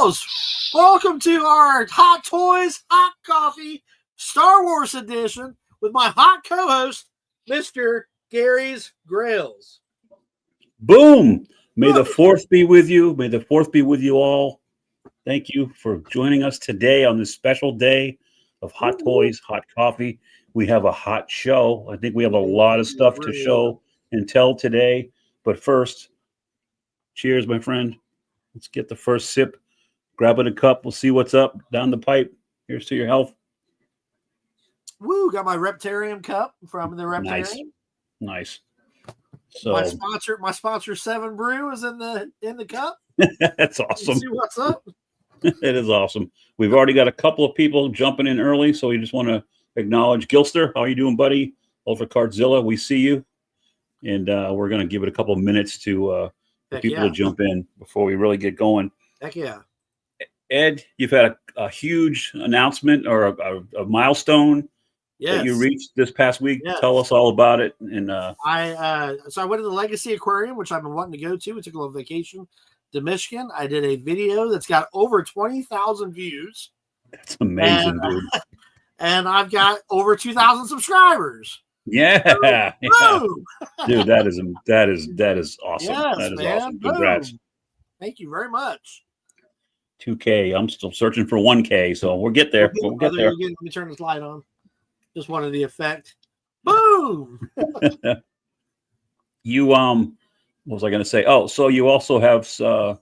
Grills, welcome to our Hot Toys, Hot Coffee, Star Wars edition with my hot co-host, Mr. Gary's Grills. Boom! May the 4th be with you. May the 4th be with you all. Thank you for joining us today on this special day of Hot Toys, Hot Coffee. We have a hot show. I think we have a lot of stuff to show and tell today. But first, cheers, my friend. Let's get the first sip. Grab it a cup. We'll see what's up down the pipe. Here's to your health. Woo! Got my Reptarium cup from the Reptarium. Nice. So my sponsor 7 Brew is in the cup. That's awesome. See what's up. It is awesome. We've already got a couple of people jumping in early, so we just want to acknowledge Gilster. How are you doing, buddy? Over Cardzilla, we see you, and we're going to give it a couple of minutes to people to jump in before we really get going. Heck yeah. Ed, you've had a huge announcement or a milestone that you reached this past week. Yes. Tell us all about it. And so I went to the Legacy Aquarium, which I've been wanting to go to. We took a little vacation to Michigan. I did a video that's got over 20,000 views. That's amazing, dude. And I've got over 2,000 subscribers. Yeah. Boom! Dude, that is awesome. Yes, that is man. awesome. Congrats. Boom. Thank you very much. 2K. I'm still searching for 1K, so we'll get there. We'll get there. Let me turn this light on. Just wanted the effect. Boom! You what was I going to say? Oh, so you also have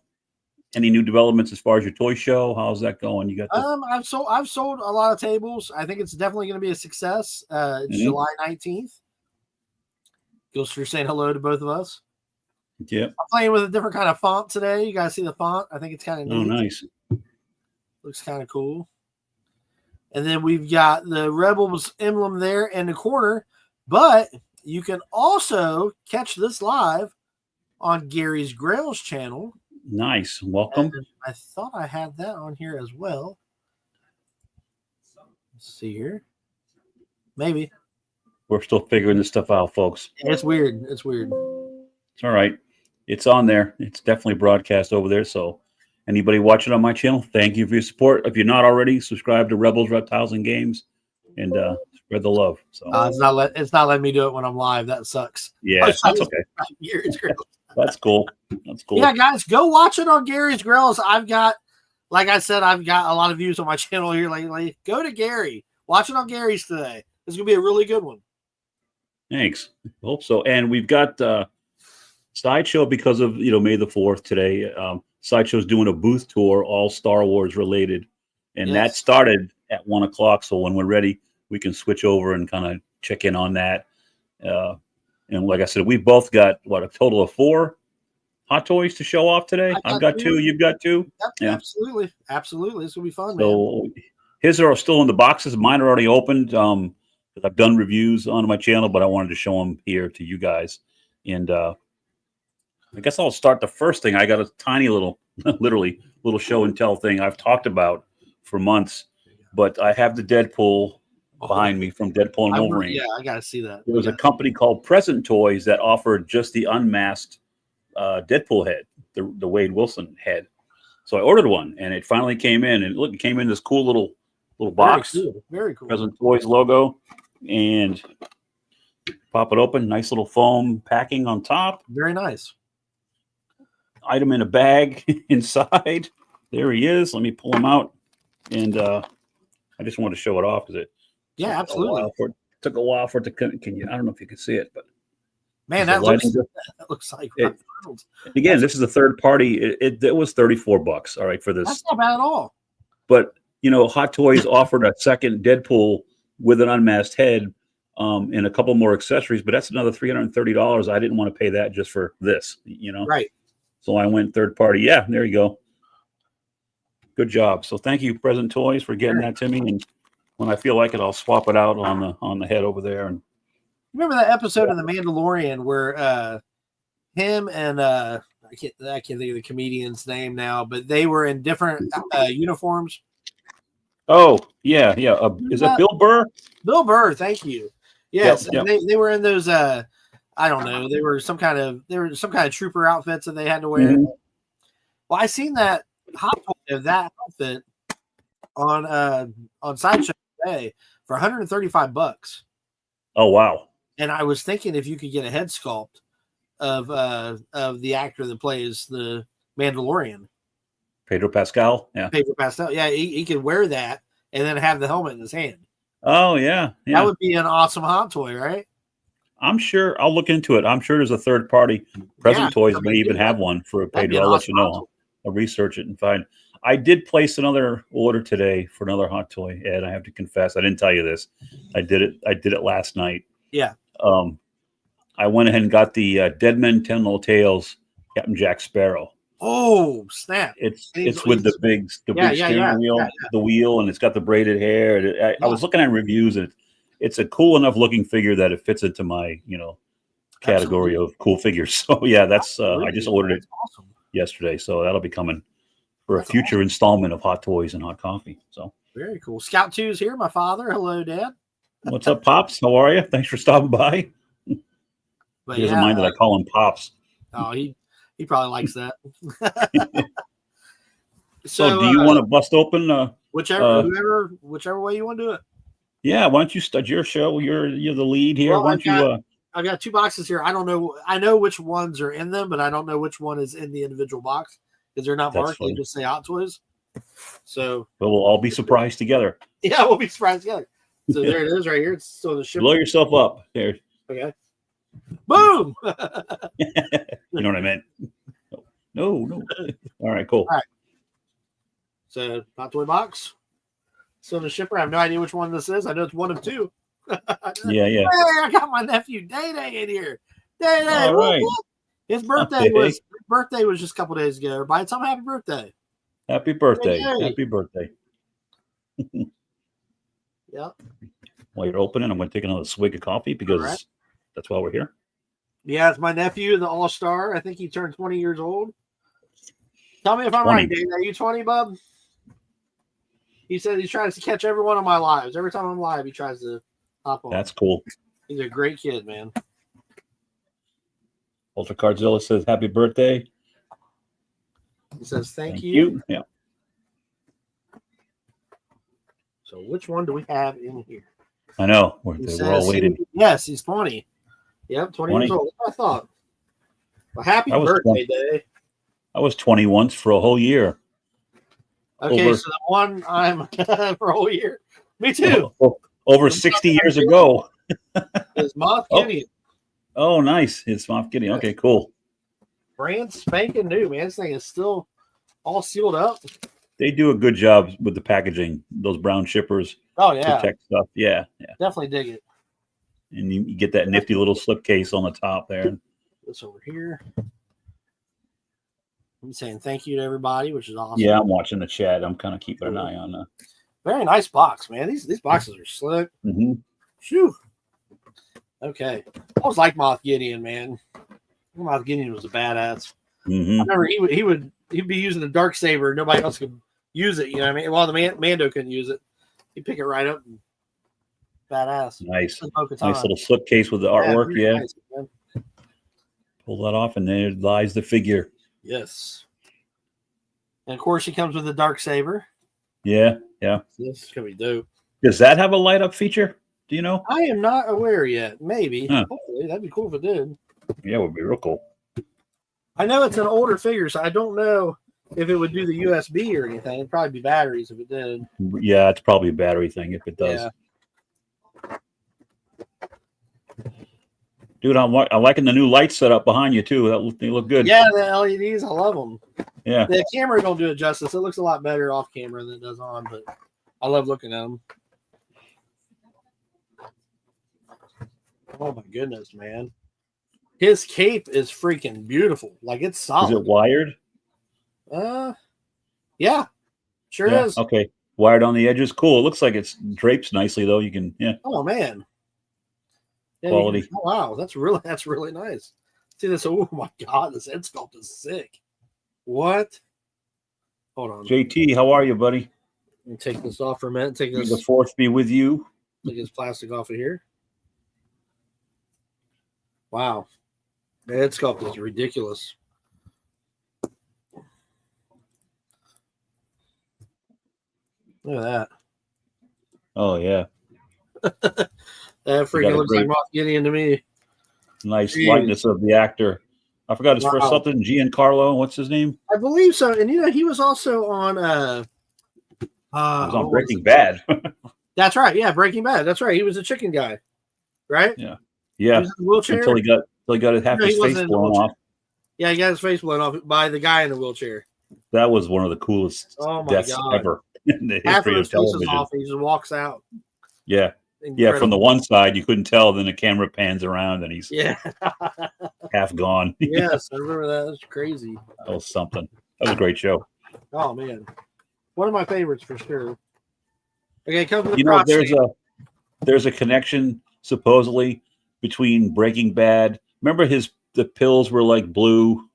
any new developments as far as your toy show? How's that going? You got I've sold a lot of tables. I think it's definitely going to be a success. It's July 19th. Gilster saying hello to both of us. Yeah. I'm playing with a different kind of font today. You guys see the font? I think it's kind of neat. Oh, nice. Looks kind of cool. And then we've got the Rebels emblem there in the corner. But you can also catch this live on Gary's Grills channel. Nice. Welcome. And I thought I had that on here as well. Let's see here. Maybe. We're still figuring this stuff out, folks. It's weird. It's weird. It's all right. It's on there. It's definitely broadcast over there. So anybody watching on my channel, thank you for your support. If you're not already, subscribe to Rebels, Reptiles, and Games, and spread the love. So it's not letting me do it when I'm live. That sucks. Yeah, that's okay. That's cool. That's cool. Yeah, guys, go watch it on Gary's Grills. Like I said, I've got a lot of views on my channel here lately. Go to Gary. Watch it on Gary's today. It's gonna be a really good one. Thanks. Hope so. And we've got Sideshow because of May the 4th today. Sideshow's doing a booth tour, all Star Wars related, and that started at 1:00. So when we're ready, we can switch over and kind of check in on that. And like I said, we both got a total of 4 Hot Toys to show off today. I've got 2. You've got 2. Yep, yeah, absolutely. This will be fun. So his are still in the boxes. Mine are already opened. I've done reviews on my channel, but I wanted to show them here to you guys. And I guess I'll start the first thing. I got a tiny little, literally little show and tell thing I've talked about for months, but I have the Deadpool behind me from Deadpool and Wolverine. Yeah, I got to see that. There was a company called Present Toys that offered just the unmasked Deadpool head, the Wade Wilson head. So I ordered one, and it finally came in. And look, it came in this cool little box. Very cool. Present Toys logo, and pop it open. Nice little foam packing on top. Very nice. Item in a bag inside. There he is. Let me pull him out, and I just wanted to show it off because it. Yeah, absolutely. Took a while for it to can you? I don't know if you can see it, but man, that looks like it, again. This is a third party. It was $34. All right, for this. That's not bad at all. But Hot Toys offered a second Deadpool with an unmasked head, and a couple more accessories. But that's another $330. I didn't want to pay that just for this. Right. So I went third party. Yeah, there you go. Good job. So thank you, Present Toys, for getting that to me. And when I feel like it, I'll swap it out on the head over there. And remember that episode of The Mandalorian where him and I can't think of the comedian's name now, but they were in different uniforms. Oh yeah. Is that Bill Burr? Bill Burr, thank you. Yes, yep. They were in those. I don't know. They were some kind of trooper outfits that they had to wear. Mm-hmm. Well, I seen that Hot Toys have that outfit on Sideshow today for $135. Oh wow. And I was thinking if you could get a head sculpt of the actor that plays the Mandalorian, Pedro Pascal. Yeah. Pedro Pascal. Yeah, he could wear that and then have the helmet in his hand. Oh yeah. Yeah. That would be an awesome hot toy, right? I'm sure I'll look into it. I'm sure there's a third party. Present Toys may even have one for That'd be Pedro. an I'll let awesome you hot know. toy. I'll research it and find. I did place another order today for another hot toy, Ed. I have to confess, I didn't tell you this. I did it last night. Yeah. I went ahead and got the Dead Men Ten Little Tales Captain Jack Sparrow. Oh snap! It's with the big steering wheel, the wheel, and it's got the braided hair. I was looking at reviews, and it's a cool enough looking figure that it fits into my category of cool figures. So yeah, that's I just ordered it yesterday, so that'll be coming for a future installment of Hot Toys and Hot Coffee. So very cool. Scout 2's here, my father. Hello, Dad. What's up, Pops? How are you? Thanks for stopping by. But He doesn't mind that I call him Pops. Oh, he probably likes that. So do you want to bust open? Whichever way you want to do it. Yeah, why don't you start your show? You're the lead here. Well, Why don't you? I've got 2 boxes here. I don't know. I know which ones are in them, but I don't know which one is in the individual box because they're not marked. They just say Hot Toys. So we'll all be surprised together. Yeah, we'll be surprised together. So there it is, right here. It's still the ship. Blow yourself up there. Okay. Boom. You know what I meant? No. All right, cool. All right. So Hot Toy box. So the shipper. I have no idea which one this is. I know it's one of 2. Yeah. Hey, I got my nephew Day Day in here. Day Day. All right. His birthday was just a couple days ago. Everybody, tell him happy birthday. Happy birthday. Hey. Happy birthday. Yep. While you're opening, I'm going to take another swig of coffee because that's why we're here. Yeah, it's my nephew, the All-Star. I think he turned 20 years old. Tell me if I'm 20. right, Dave. Are you 20, bub? He said he tries to catch every one of my lives. Every time I'm live, he tries to hop on. That's cool. He's a great kid, man. Ultra Cardzilla says happy birthday. He says thank you. Yeah. So which one do we have in here? I know. We're all waiting. Yes, he's 20. Yep, 20 years old. That's what I thought. Well, happy birthday, Dave. I was 20 once for a whole year. Okay, so the one I'm for a whole year. Me too. Over 60 years ago. It's Moff Gideon. Oh, nice. It's Moff Gideon. Okay, cool. Brand spanking new, man. This thing is still all sealed up. They do a good job with the packaging. Those brown shippers. Oh, yeah. Protect stuff. Yeah. Definitely dig it. And you get that nifty little slipcase on the top there. This over here. I'm saying thank you to everybody, which is awesome. Yeah, I'm watching the chat. I'm kind of keeping an eye on that. Very nice box, man. These boxes are slick. Mm-hmm. Phew. Okay. I always like Moff Gideon, man. Moff Gideon was a badass. Mm-hmm. I remember he'd be using the Darksaber. Nobody else could use it. You know what I mean? Well, the Mando couldn't use it. He'd pick it right up. And badass. Nice little slipcase with the artwork. Yeah. Nice, pull that off, and there lies the figure. Yes. And of course, he comes with the Darksaber. Yeah. This is gonna be dope. Does that have a light up feature? Do you know? I am not aware yet. Maybe. Hopefully, that'd be cool if it did. Yeah, it would be real cool. I know it's an older figure, so I don't know if it would do the USB or anything. It'd probably be batteries if it did. Yeah, it's probably a battery thing if it does. Yeah. Dude, I'm liking the new lights set up behind you too. They look good. Yeah, the LEDs, I love them. Yeah. The camera don't do it justice. It looks a lot better off camera than it does on, but I love looking at them. Oh my goodness, man. His cape is freaking beautiful. Like it's solid. Is it wired? Yeah. Sure is. Okay. Wired on the edges. Cool. It looks like it's drapes nicely though. You can Oh man. Yeah, quality. Wow, that's really nice. See this? Oh my god, this head sculpt is sick. What? Hold on. JT, how are you, buddy? Let me take this off for a minute. Take May this. the fourth be with you. Take this plastic off of here. Wow. The head sculpt is ridiculous. Look at Oh yeah, that. That got freaking a looks like great- Moff Gideon to me. nice Jeez. likeness of the actor. I forgot his first Wow. something. Giancarlo. What's his name? I believe so. And he was also on He was what on was Breaking it? Bad. That's right. Yeah, Breaking Bad. That's right. He was a chicken guy, right? Yeah. He Yeah, was in the wheelchair. until he got half No, he his wasn't face in the blown wheelchair. off. Yeah, he got his face blown off by the guy in the wheelchair. That was one of the coolest Oh my deaths God. ever in the Half of history of his face is television. off. And he just walks out. Yeah, Incredible. from the one side you couldn't tell. Then the camera pans around and he's Yeah. half gone. Yes, I remember that. That's crazy. That was something. That was a great show. Oh man, one of my favorites for sure. Okay, it comes with You know, there's a connection supposedly between Breaking Bad. Remember the pills were like blue.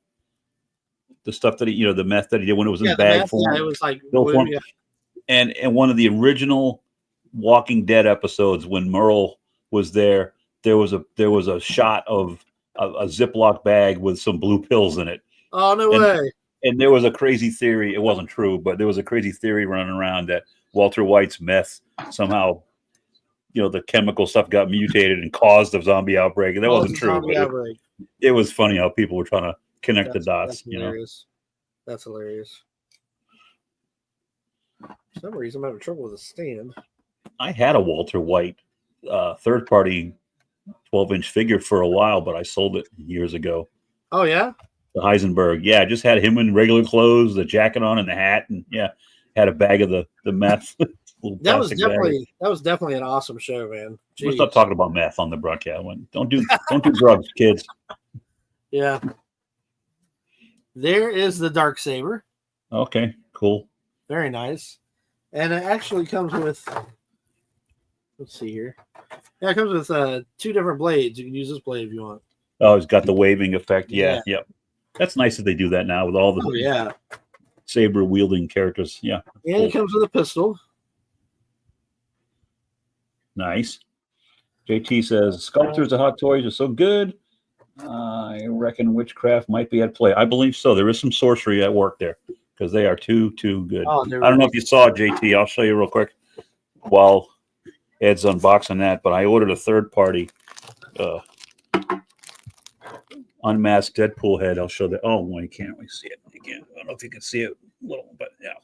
The stuff that the meth that he did when it was in bag form. Yeah, it was like pill blue, form. yeah. And one of the original Walking Dead episodes when Merle was there was a shot of a Ziploc bag with some blue pills in it. Oh no way! And there was a crazy theory. It wasn't true, but there was a crazy theory running around that Walter White's meth somehow, the chemical stuff got mutated and caused a zombie outbreak. And that wasn't true. But it was funny how people were trying to connect the dots. That's hilarious. That's hilarious. For some reason, I'm having trouble with the stand. I had a Walter White third-party 12-inch figure for a while, but I sold it years ago. Oh yeah, the Heisenberg. Yeah, I just had him in regular clothes, the jacket on, and the hat, and had a bag of the meth. that was definitely an awesome show, man. Jeez. We'll stop talking about meth on the broadcast. Don't do drugs, kids. Yeah. There is the Darksaber. Okay, cool. Very nice. And it actually comes with, let's see here. Yeah, it comes with 2 different blades. You can use this blade if you want. Oh, it's got the waving effect. Yeah. Yep. That's nice that they do that now with all the saber wielding characters. Yeah. And It comes with a pistol. Nice. JT says sculptures of Hot Toys are so good. I reckon witchcraft might be at play. I believe so. There is some sorcery at work there because they are too good. Oh, I don't know if you saw it, JT. I'll show you real quick while Ed's unboxing that. But I ordered a third-party unmasked Deadpool head. I'll show that. Oh, well, you can't really see it. Again, I don't know if you can see it a little, but yeah.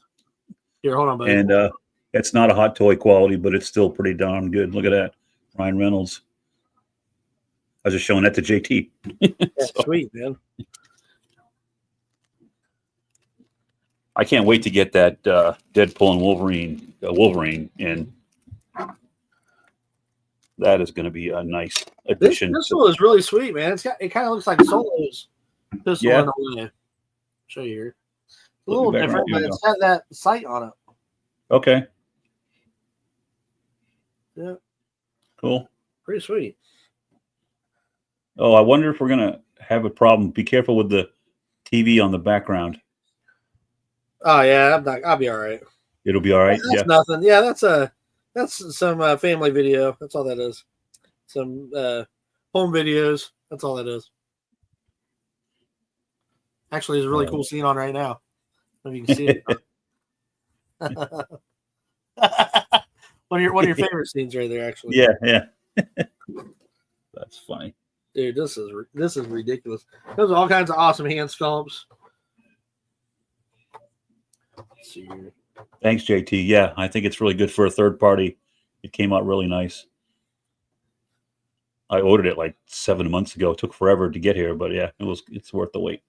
Here, hold on, buddy. And it's not a Hot Toy quality, but it's still pretty darn good. Look at that, Ryan Reynolds. I was just showing that to JT. Sweet, man. I can't wait to get that Deadpool and Wolverine in. That is going to be a nice addition. This pistol is really sweet, man. It kind of looks like Solo's pistol in a way. Show you here. It's a little different, but it's got that sight on it. Okay. Yeah. Cool. Pretty sweet. Oh, I wonder if we're going to have a problem. Be careful with the TV on the background. Oh yeah, I'll be all right. It'll be all right. That's nothing. Yeah, that's some family video. That's all that is. Some home videos. That's all that is. Actually, there's a really cool scene on right now. I don't know if you can see it. one of your favorite scenes right there, actually. Yeah. That's funny. Dude, this is ridiculous. There's all kinds of awesome hand sculpts. Let's see here. Thanks, JT. Yeah, I think it's really good for a third party. It came out really nice. I ordered it like 7 months ago. It took forever to get here, but yeah, it's worth the wait.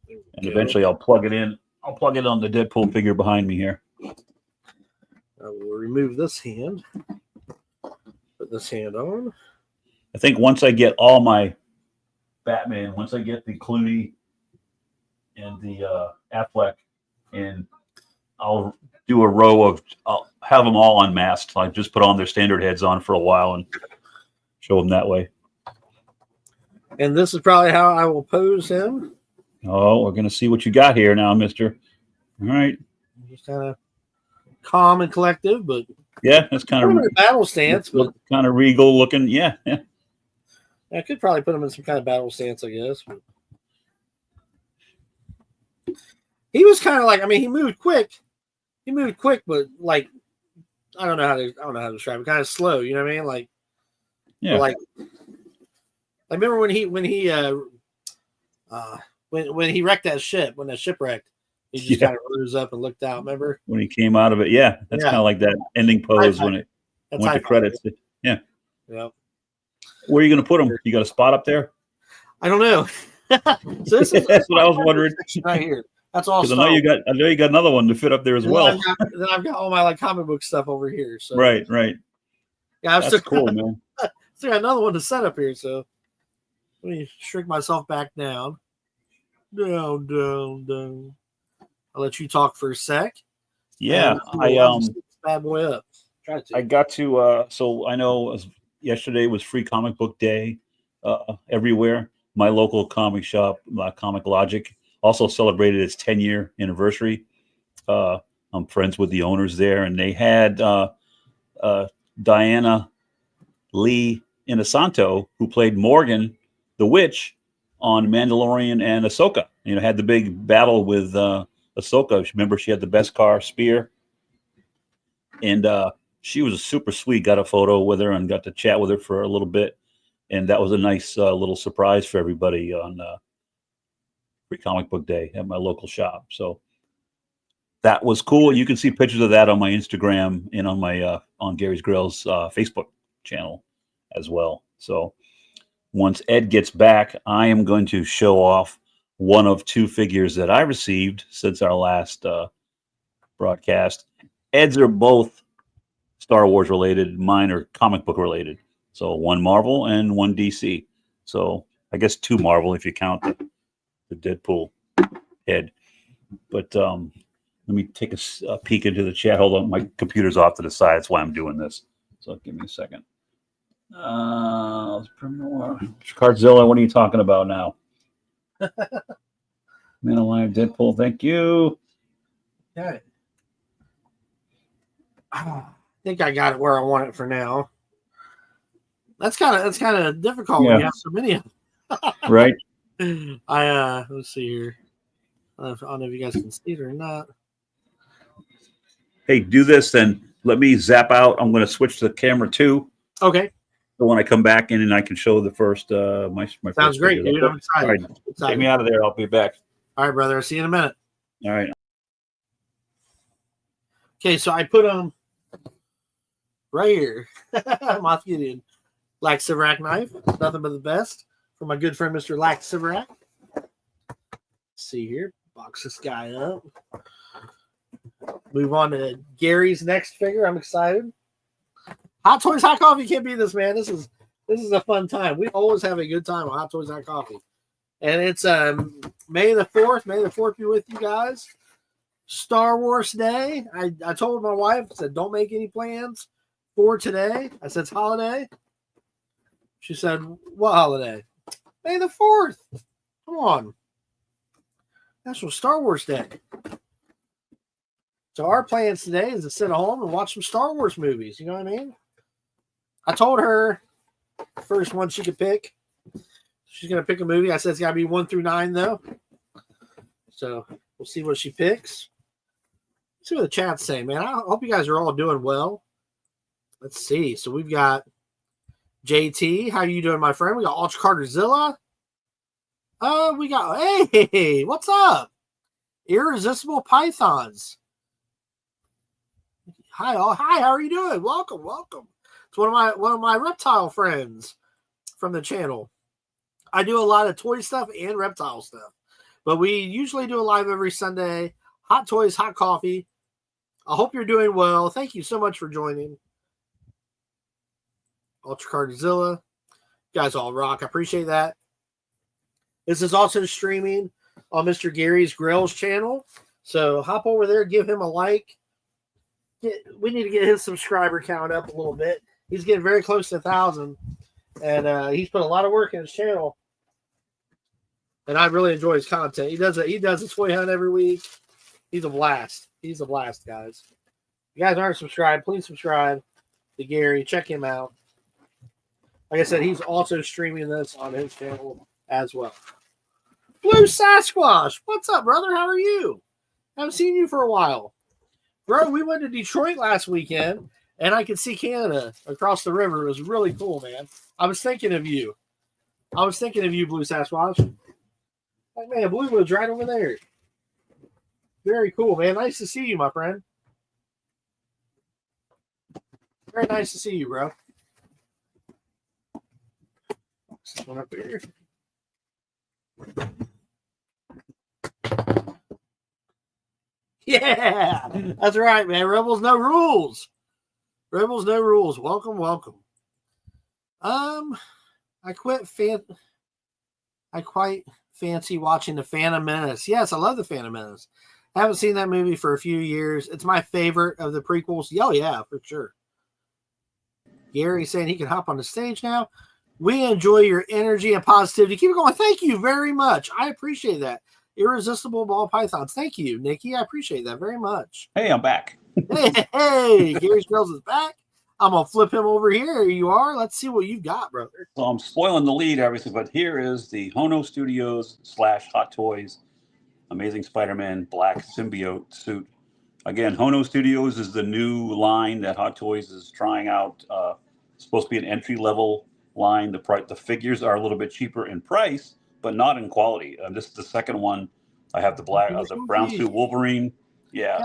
And eventually I'll plug it in. I'll plug it on the Deadpool figure behind me here. I will remove this hand. Put this hand on. I think once I get all my Batman, once I get the Clooney and the Affleck in, I'll do a row I'll have them all unmasked. Like just put on their standard heads on for a while and show them that way. And this is probably how I will pose him. Oh, we're going to see what you got here now, mister. All right. Just kind of calm and collective, but yeah, that's kind of a battle stance, but kind of regal looking. Yeah. I could probably put him in some kind of battle stance, I guess. But he was kind of like, I mean, he moved quick, but like I don't know how to describe it. Kind of slow, you know what I mean? Like, Yeah. like I remember when he when he wrecked that ship, when that ship wrecked, he just kind of rose up and looked out. Remember when he came out of it? Yeah, that's kind of like that ending pose when it went to credits. Yeah. Yep. Where are you going to put him? You got a spot up there? I don't know. So this is that's what I was wondering right here. That's all. I know you got another one to fit up there as well. Then I've got all my like comic book stuff over here. So right. Yeah, I've that's cool, man. Still got another one to set up here. So let me shrink myself back down. Down. I'll let you talk for a sec. Yeah, bad boy up. Try to. I got to. So I know yesterday was Free Comic Book Day everywhere. My local comic shop, Comic Logic, also celebrated its 10-year anniversary. I'm friends with the owners there, and they had Diana Lee Inosanto, who played Morgan, the witch, on Mandalorian and Ahsoka. You know, had the big battle with Ahsoka. Remember, she had the Beskar spear, and she was super sweet. Got a photo with her and got to chat with her for a little bit, and that was a nice little surprise for everybody on Free Comic Book Day at my local shop. So that was cool. You can see pictures of that on my Instagram and on my on Gary's Grills Facebook channel as well. So once Ed gets back, I am going to show off one of two figures that I received since our last broadcast. Ed's are both Star Wars related. Mine are comic book related. So one Marvel and one DC. So I guess two Marvel if you count the Deadpool head. But let me take a peek into the chat. Hold on, my computer's off to the side. That's why I'm doing this. So give me a second. Cardzilla, what are you talking about now? Man Alive, Deadpool, thank you. Okay. I think I got it where I want it for now. That's kind of difficult when you have so many of them. Right. Let's see here. I don't know if you guys can see it or not. Hey, do this then. Let me zap out. I'm going to switch to the camera too. Okay. So when I come back in and I can show the first my Sounds first great, dude. I'm excited. All right. Take me out of there. I'll be back. All right, brother. I'll see you in a minute. All right. Okay, so I put them right here. Moth Gideon. Lax Siverac knife. Nothing but the best. For my good friend, Mr. Lax Siverac. See here. Box this guy up. Move on to Gary's next figure. I'm excited. Hot Toys, Hot Coffee can't beat this, man. This is a fun time. We always have a good time on Hot Toys, Hot Coffee. And it's May the 4th. May the 4th be with you guys. Star Wars Day. I told my wife, I said, don't make any plans for today. I said, it's holiday. She said, what holiday? May the 4th. Come on. National Star Wars Day. So our plans today is to sit at home and watch some Star Wars movies. You know what I mean? I told her first one she could pick. She's going to pick a movie. I said it's got to be 1 through 9, though. So we'll see what she picks. Let's see what the chat's saying, man. I hope you guys are all doing well. Let's see. So we've got JT. How you doing, my friend? We got Ultra Carterzilla. We got, hey, what's up? Irresistible Pythons. Hi, all. Hi, how are you doing? Welcome. It's one of my reptile friends from the channel. I do a lot of toy stuff and reptile stuff, but we usually do a live every Sunday. Hot Toys, Hot Coffee. I hope you're doing well. Thank you so much for joining. Ultra Cardzilla. You guys all rock. I appreciate that. This is also streaming on Mr. Gary's Grills channel. So hop over there, give him a like. We need to get his subscriber count up a little bit. He's getting very close to 1,000. And he's put a lot of work in his channel. And I really enjoy his content. He does a toy hunt every week. He's a blast. He's a blast, guys. If you guys aren't subscribed, please subscribe to Gary. Check him out. Like I said, he's also streaming this on his channel as well. Blue Sasquatch. What's up, brother? How are you? Haven't seen you for a while. Bro, we went to Detroit last weekend. And I could see Canada across the river. It was really cool, man. I was thinking of you. Blue Sasquatch. Like, man, Bluewood's right over there. Very cool, man. Nice to see you, my friend. Very nice to see you, bro. This one up here. Yeah, that's right, man. Rebels no rules. Rebels no rules. Welcome, welcome. I quite fancy watching the Phantom Menace. Yes, I love the Phantom Menace. I haven't seen that movie for a few years. It's my favorite of the prequels. Oh yeah, for sure. Gary saying he can hop on the stage now. We enjoy your energy and positivity. Keep it going. Thank you very much. I appreciate that. Irresistible ball pythons. Thank you, Nikki. I appreciate that very much. Hey, I'm back. Hey, Gary Grills is back. I'm gonna flip him over here. Here you are. Let's see what you've got, brother. So I'm spoiling the lead, obviously, but here is the Hono Studios / Hot Toys Amazing Spider-Man Black Symbiote suit. Again, Hono Studios is the new line that Hot Toys is trying out. It's supposed to be an entry-level line. The figures are a little bit cheaper in price, but not in quality. This is the second one. I have the the brown suit Wolverine. Yeah.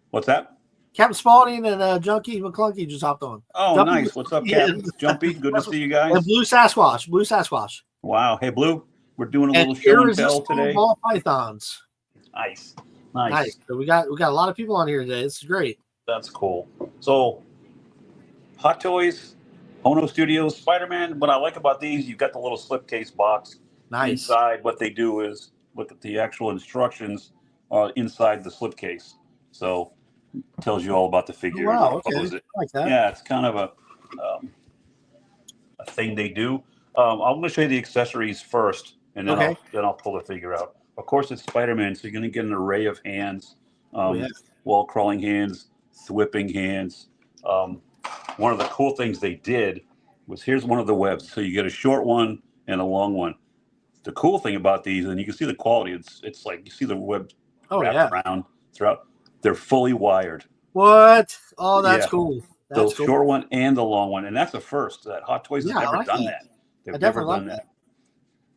What's that? Captain Spaulding and Junkie McClunky just hopped on. Oh, nice. What's up, Captain? Jumpy. Good to see you guys. And Blue Sasquatch. Wow. Hey, Blue. We're doing a little show and tell today. Ball pythons. Nice. So we got a lot of people on here today. This is great. That's cool. So, Hot Toys, Hono Studios, Spider-Man. What I like about these, you've got the little slipcase box. Nice. Inside, what they do is look at the actual instructions inside the slipcase. So, it tells you all about the figure. Wow. Okay. I like that. Yeah, it's kind of a thing they do. I'm going to show you the accessories first, and then I'll pull the figure out. Of course, it's Spider-Man, so you're going to get an array of hands, wall crawling hands, thwipping hands. One of the cool things they did was here's one of the webs. So you get a short one and a long one. The cool thing about these, and you can see the quality, it's like you see the web wrapped around throughout. They're fully wired. What? Oh, that's cool. The short one and the long one. And that's a first. That Hot Toys has never done that. They've never done that.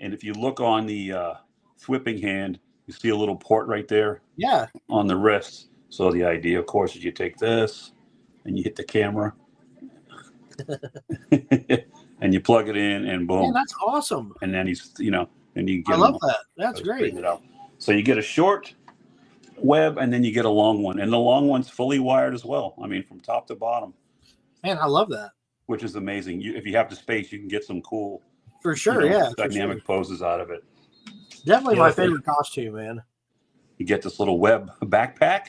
And if you look on the thwipping hand, you see a little port right there. Yeah. On the wrist. So the idea, of course, is you take this and you hit the camera. And you plug it in and boom. Man, that's awesome. And then and you get I love that. That's great. So you get a short web and then you get a long one, and the long one's fully wired as well. I mean, from top to bottom. Man, I love that. Which is amazing. If you have the space, you can get some cool, for sure, dynamic poses out of it. Definitely my favorite costume, man. You get this little web backpack.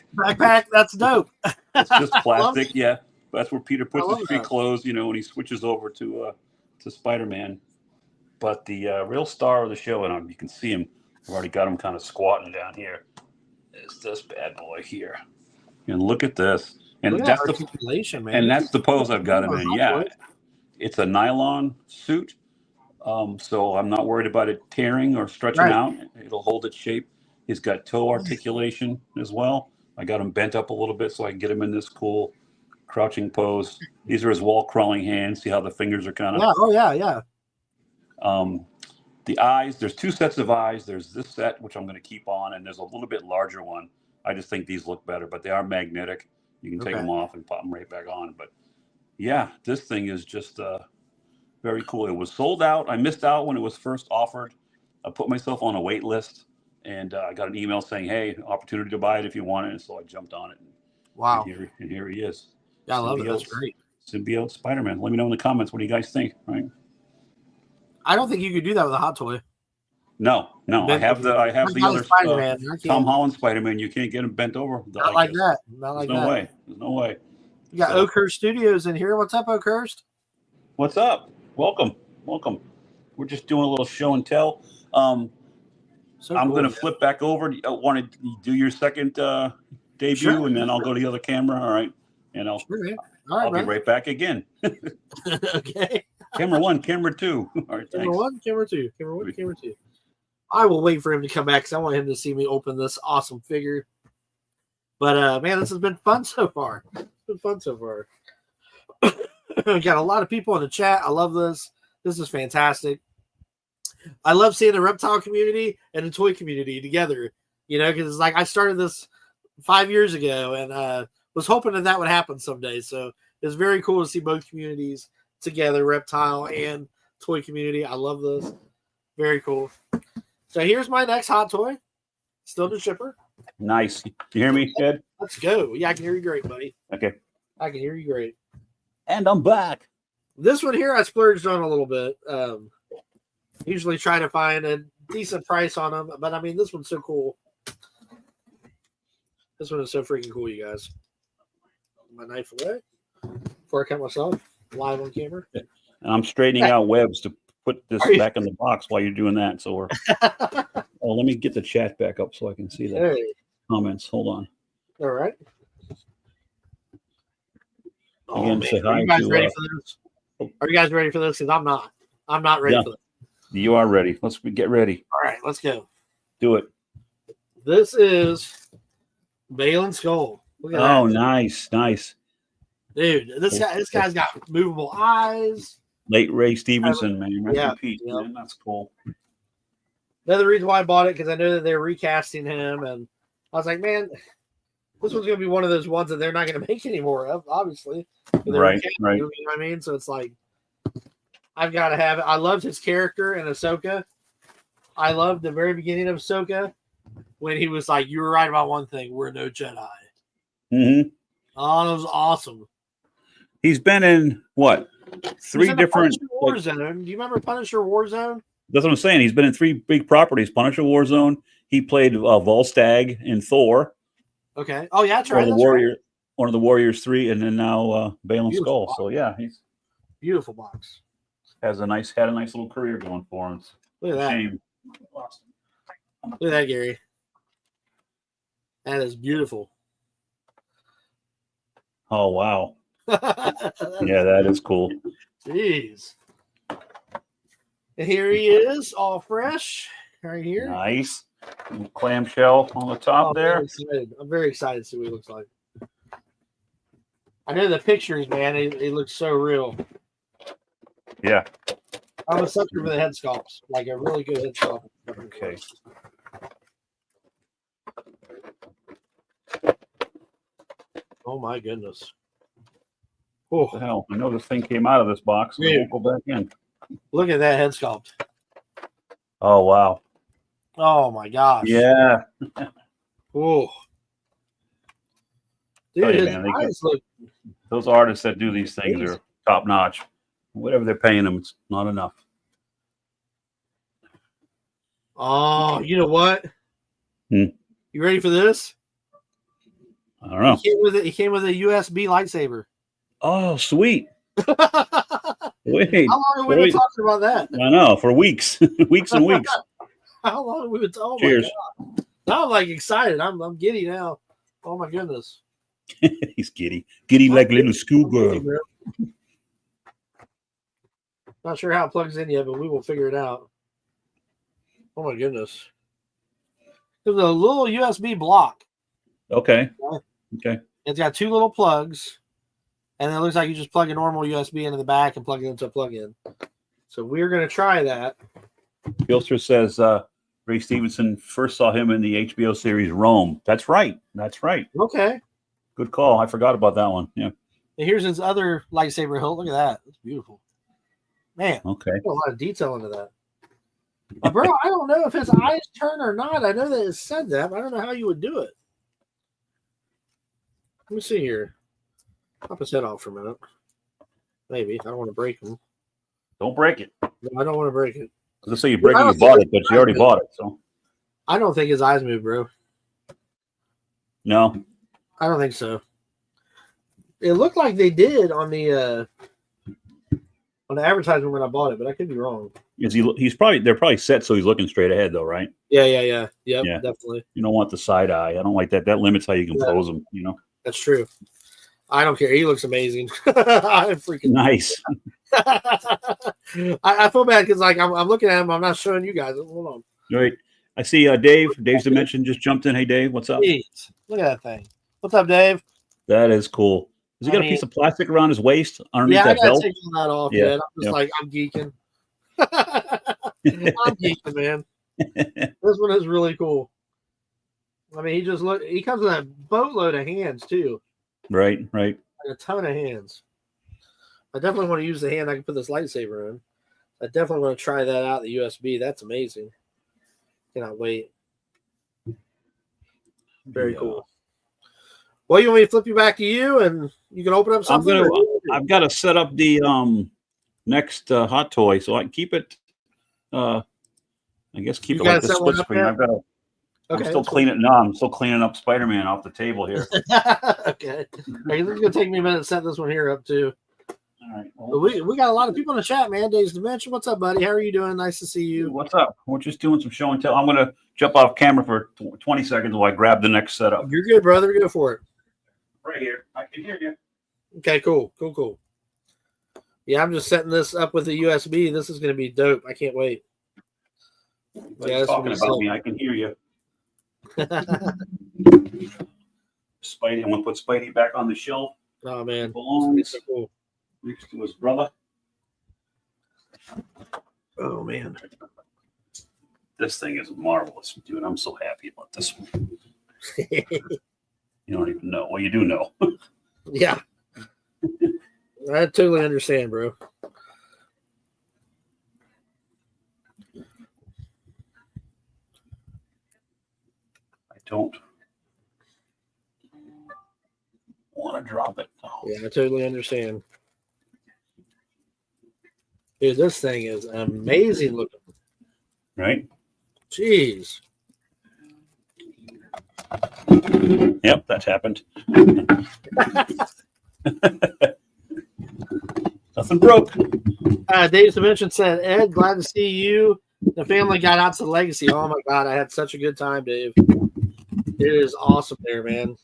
That's dope. It's just plastic, yeah. That's where Peter puts his street clothes, when he switches over to Spider-Man. But the real star of the show, and you can see him. I've already got him kind of squatting down here. Is this bad boy here? And look at this. And that's the articulation, man. And that's the pose I've got him in. Yeah, it's a nylon suit, so I'm not worried about it tearing or stretching out. It'll hold its shape. He's got toe articulation as well. I got him bent up a little bit so I can get him in this cool crouching pose. These are his wall crawling hands. See how the fingers are kind of. Yeah. Oh yeah. The eyes, there's two sets of eyes. There's this set, which I'm going to keep on, and there's a little bit larger one. I just think these look better, but they are magnetic. You can take them off and pop them right back on. But yeah, this thing is just very cool. It was sold out. I missed out when it was first offered. I put myself on a wait list, and I got an email saying, hey, opportunity to buy it if you want it. And so I jumped on it. Wow. And here he is. Yeah, I love it. That's great. Symbiote Spider-Man. Let me know in the comments. What do you guys think? Right. I don't think you could do that with a hot toy. No. I have the other Tom Holland Spider-Man. You can't get him bent over. Not like that. There's no way. You got Oakhurst Studios in here. What's up, Oakhurst? What's up? Welcome. We're just doing a little show and tell. I'm going to flip back over. Want to do your second debut, and then I'll go to the other camera. All right, and I'll be right back again. Okay. Camera 1, camera 2. All right, camera 1, camera 2. I will wait for him to come back because I want him to see me open this awesome figure. But man, this has been fun so far. been fun so far. We got a lot of people in the chat. I love this. This is fantastic. I love seeing the reptile community and the toy community together. Because it's like I started this 5 years ago and was hoping that would happen someday. So it's very cool to see both communities together, reptile and toy community. I love this. Very cool. So here's my next hot toy. Still the shipper. Nice. You hear me, Ed? Let's go. Yeah, I can hear you great, buddy. Okay. I can hear you great. And I'm back. This one here I splurged on a little bit. Usually try to find a decent price on them, but I mean, this one's so cool. This one is so freaking cool, you guys. My knife away before I cut myself live on camera. And I'm straightening out webs to put this back in the box while you're doing that. So let me get the chat back up so I can see the Hey. comments. Hold on. All right. Again, say hi Are you guys to, ready for this? Are you guys ready for this? Because I'm not. I'm not ready for this. You are ready. Let's get ready. All right, let's go. Do it. This is Balin Skull. Look at Oh, that. nice. Dude, this guy's got movable eyes. Late Ray Stevenson, man. Rest Yeah, in peace, yeah. man. That's cool. Another reason why I bought it, because I know that they're recasting him, and I was like, man, this one's going to be one of those ones that they're not going to make any more of, obviously. They're Right, recasting right. him, you know what I mean? So it's like, I've got to have it. I loved his character in Ahsoka. I loved the very beginning of Ahsoka when he was like, you were right about one thing. We're no Jedi. Mm-hmm. Oh, that was awesome. He's been in what? He was Three in the different. Punisher Warzone. Do you remember Punisher Warzone? That's what I'm saying. He's been in 3 big properties: Punisher, Warzone. He played Volstagg in Thor. Okay. Oh, yeah, that's One right. of the That's right. Warrior, one of the Warriors 3, and then now Balin Beautiful Skull. box. So yeah, he's Beautiful box. had a nice little career going for him. Look at that. Shame. Look at that, Gary. That is beautiful. Oh wow. Yeah. Yeah, that is cool. Jeez. And here he is, all fresh, right here. Nice. Little clamshell on the top there. I'm very excited to see what he looks like. I know the pictures, man. It looks so real. Yeah. I'm a sucker for the head sculpts, like a really good head sculpt. Okay. Oh my goodness. What the Oh, hell? I know this thing came out of this box. So Dude. it won't go back in. look at that head sculpt. Oh wow. Oh my gosh. Yeah. Oh. Dude, Tell you, his man, they eyes look. Those artists that do these things are top notch. Whatever they're paying them, it's not enough. Oh, you know what? Hmm. You ready for this? I don't know. He came with a USB lightsaber. Oh, sweet. How Wait. long have we been Wait. talking about that? I know, for weeks. Weeks and weeks. How long have we been talking? Cheers. Now I'm like excited. I'm giddy now. Oh my goodness. He's giddy. Giddy like a little schoolgirl. Giddy, bro. Not sure how it plugs in yet, but we will figure it out. Oh my goodness. There's a little USB block. Okay. Okay. It's got 2 little plugs, and it looks like you just plug a normal USB into the back and plug it into a plug-in. So we're going to try that. Gilster says Ray Stevenson first saw him in the HBO series Rome. That's right. That's right. Okay. Good call. I forgot about that one. Yeah. And here's his other lightsaber hilt. Look at that. It's beautiful. Man, Okay. a lot of detail into that. Bro, I don't know if his eyes turn or not. I know that it said that, but I don't know how you would do it. Let me see here. Pop his head off for a minute. Maybe. I don't want to break him. Don't break it. No, I don't want to break it. Let's say you break it, you bought it, but you already bought it. So I don't think his eyes move, bro. no. I don't think so. It looked like they did on the advertisement when I bought it, but I could be wrong. Is he? He's probably. They're probably set so he's looking straight ahead, though, right? Yeah. Yep, Yeah. definitely. You don't want the side eye. I don't like that. That limits how you can Yeah. pose them. You know. That's true. I don't care. He looks amazing. I'm freaking Nice. I feel bad because like I'm looking at him. I'm not showing you guys. Hold on. All right. I see Dave. Dave's Dimension just jumped in. Hey, Dave. What's up? Jeez, look at that thing. What's up, Dave? That is cool. Has he got a piece of plastic around his waist underneath Yeah, I that gotta belt? take that off, Yeah, man. I'm just like, I'm geeking. I'm geeking, man. This one is really cool. I mean, he comes with a boatload of hands too. Right. Like a ton of hands. I definitely want to use the hand I can put this lightsaber in. I definitely want to try that out, the USB. That's amazing. Cannot wait. Very cool. Well, you want me to flip you back to you and you can open up something? I've got to set up the next hot toy so I can keep it. I guess keep You it like gotta the set one split up screen. yet? I've got to. Okay, I'm still cleaning. No, I'm still cleaning up Spider-Man off the table here. Okay. Hey, this is gonna take me a minute to set this one here up too. All right. But we got a lot of people in the chat, man. Dave's Dimension. What's up, buddy? How are you doing? Nice to see you. What's up? We're just doing some show and tell. I'm going to jump off camera for 20 seconds while I grab the next setup. You're good, brother. Go for it. Right here. I can hear you. Okay, cool. Yeah, I'm just setting this up with the USB. This is gonna be dope. I can't wait. Yeah, talking about me. I can hear you. Spidey. I'm going to put Spidey back on the shelf. Oh man, Belongs so cool. next to his brother. Oh man, This thing is marvelous, dude. I'm so happy about this one. You don't even know. Well, you do know. yeah, I totally understand, bro. I don't want to drop it. Oh. Yeah, I totally understand. Dude, this thing is amazing looking. Right? Jeez. Yep, that's happened. Nothing broke. Dave's Dimension said, Ed, glad to see you. The family got out to the Legacy. Oh my God, I had such a good time, Dave. It is awesome there, man.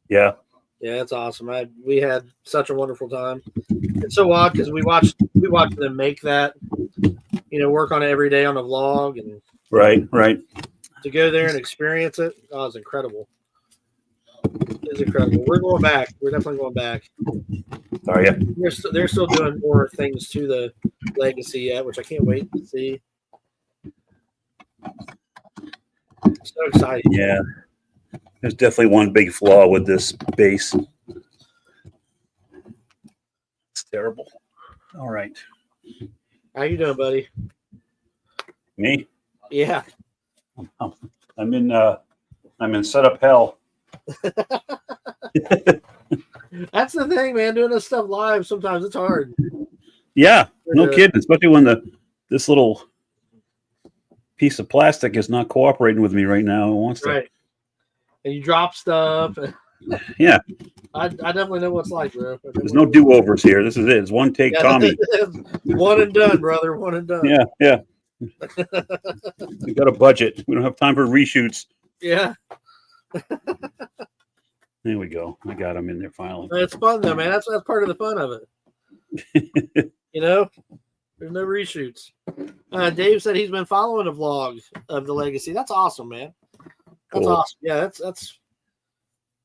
Yeah. Yeah, it's awesome. We had such a wonderful time. It's so odd because we watched them make that, work on it every day on the vlog, and Right. to go there and experience it, it's incredible. It's incredible. We're going back. We're definitely going back. Are you? They're still doing more things to the Legacy yet, which I can't wait to see. So exciting. Yeah. There's definitely one big flaw with this base. It's terrible. All right. How you doing, buddy? Me? Yeah. I'm in setup hell. That's the thing, man. Doing this stuff live, sometimes it's hard. Yeah, no kidding. Especially when this little piece of plastic is not cooperating with me right now. It wants to. Right. And you drop stuff. Yeah. I definitely know what it's like, bro. There's no do-overs here. This is it. It's one take, Tommy. One and done, brother. One and done. Yeah. We got a budget. We don't have time for reshoots. Yeah. There we go. I got him in there finally. It's fun though, man. That's part of the fun of it. There's no reshoots. Dave said he's been following the vlog of the Legacy. That's awesome, man. That's Cool. awesome. Yeah,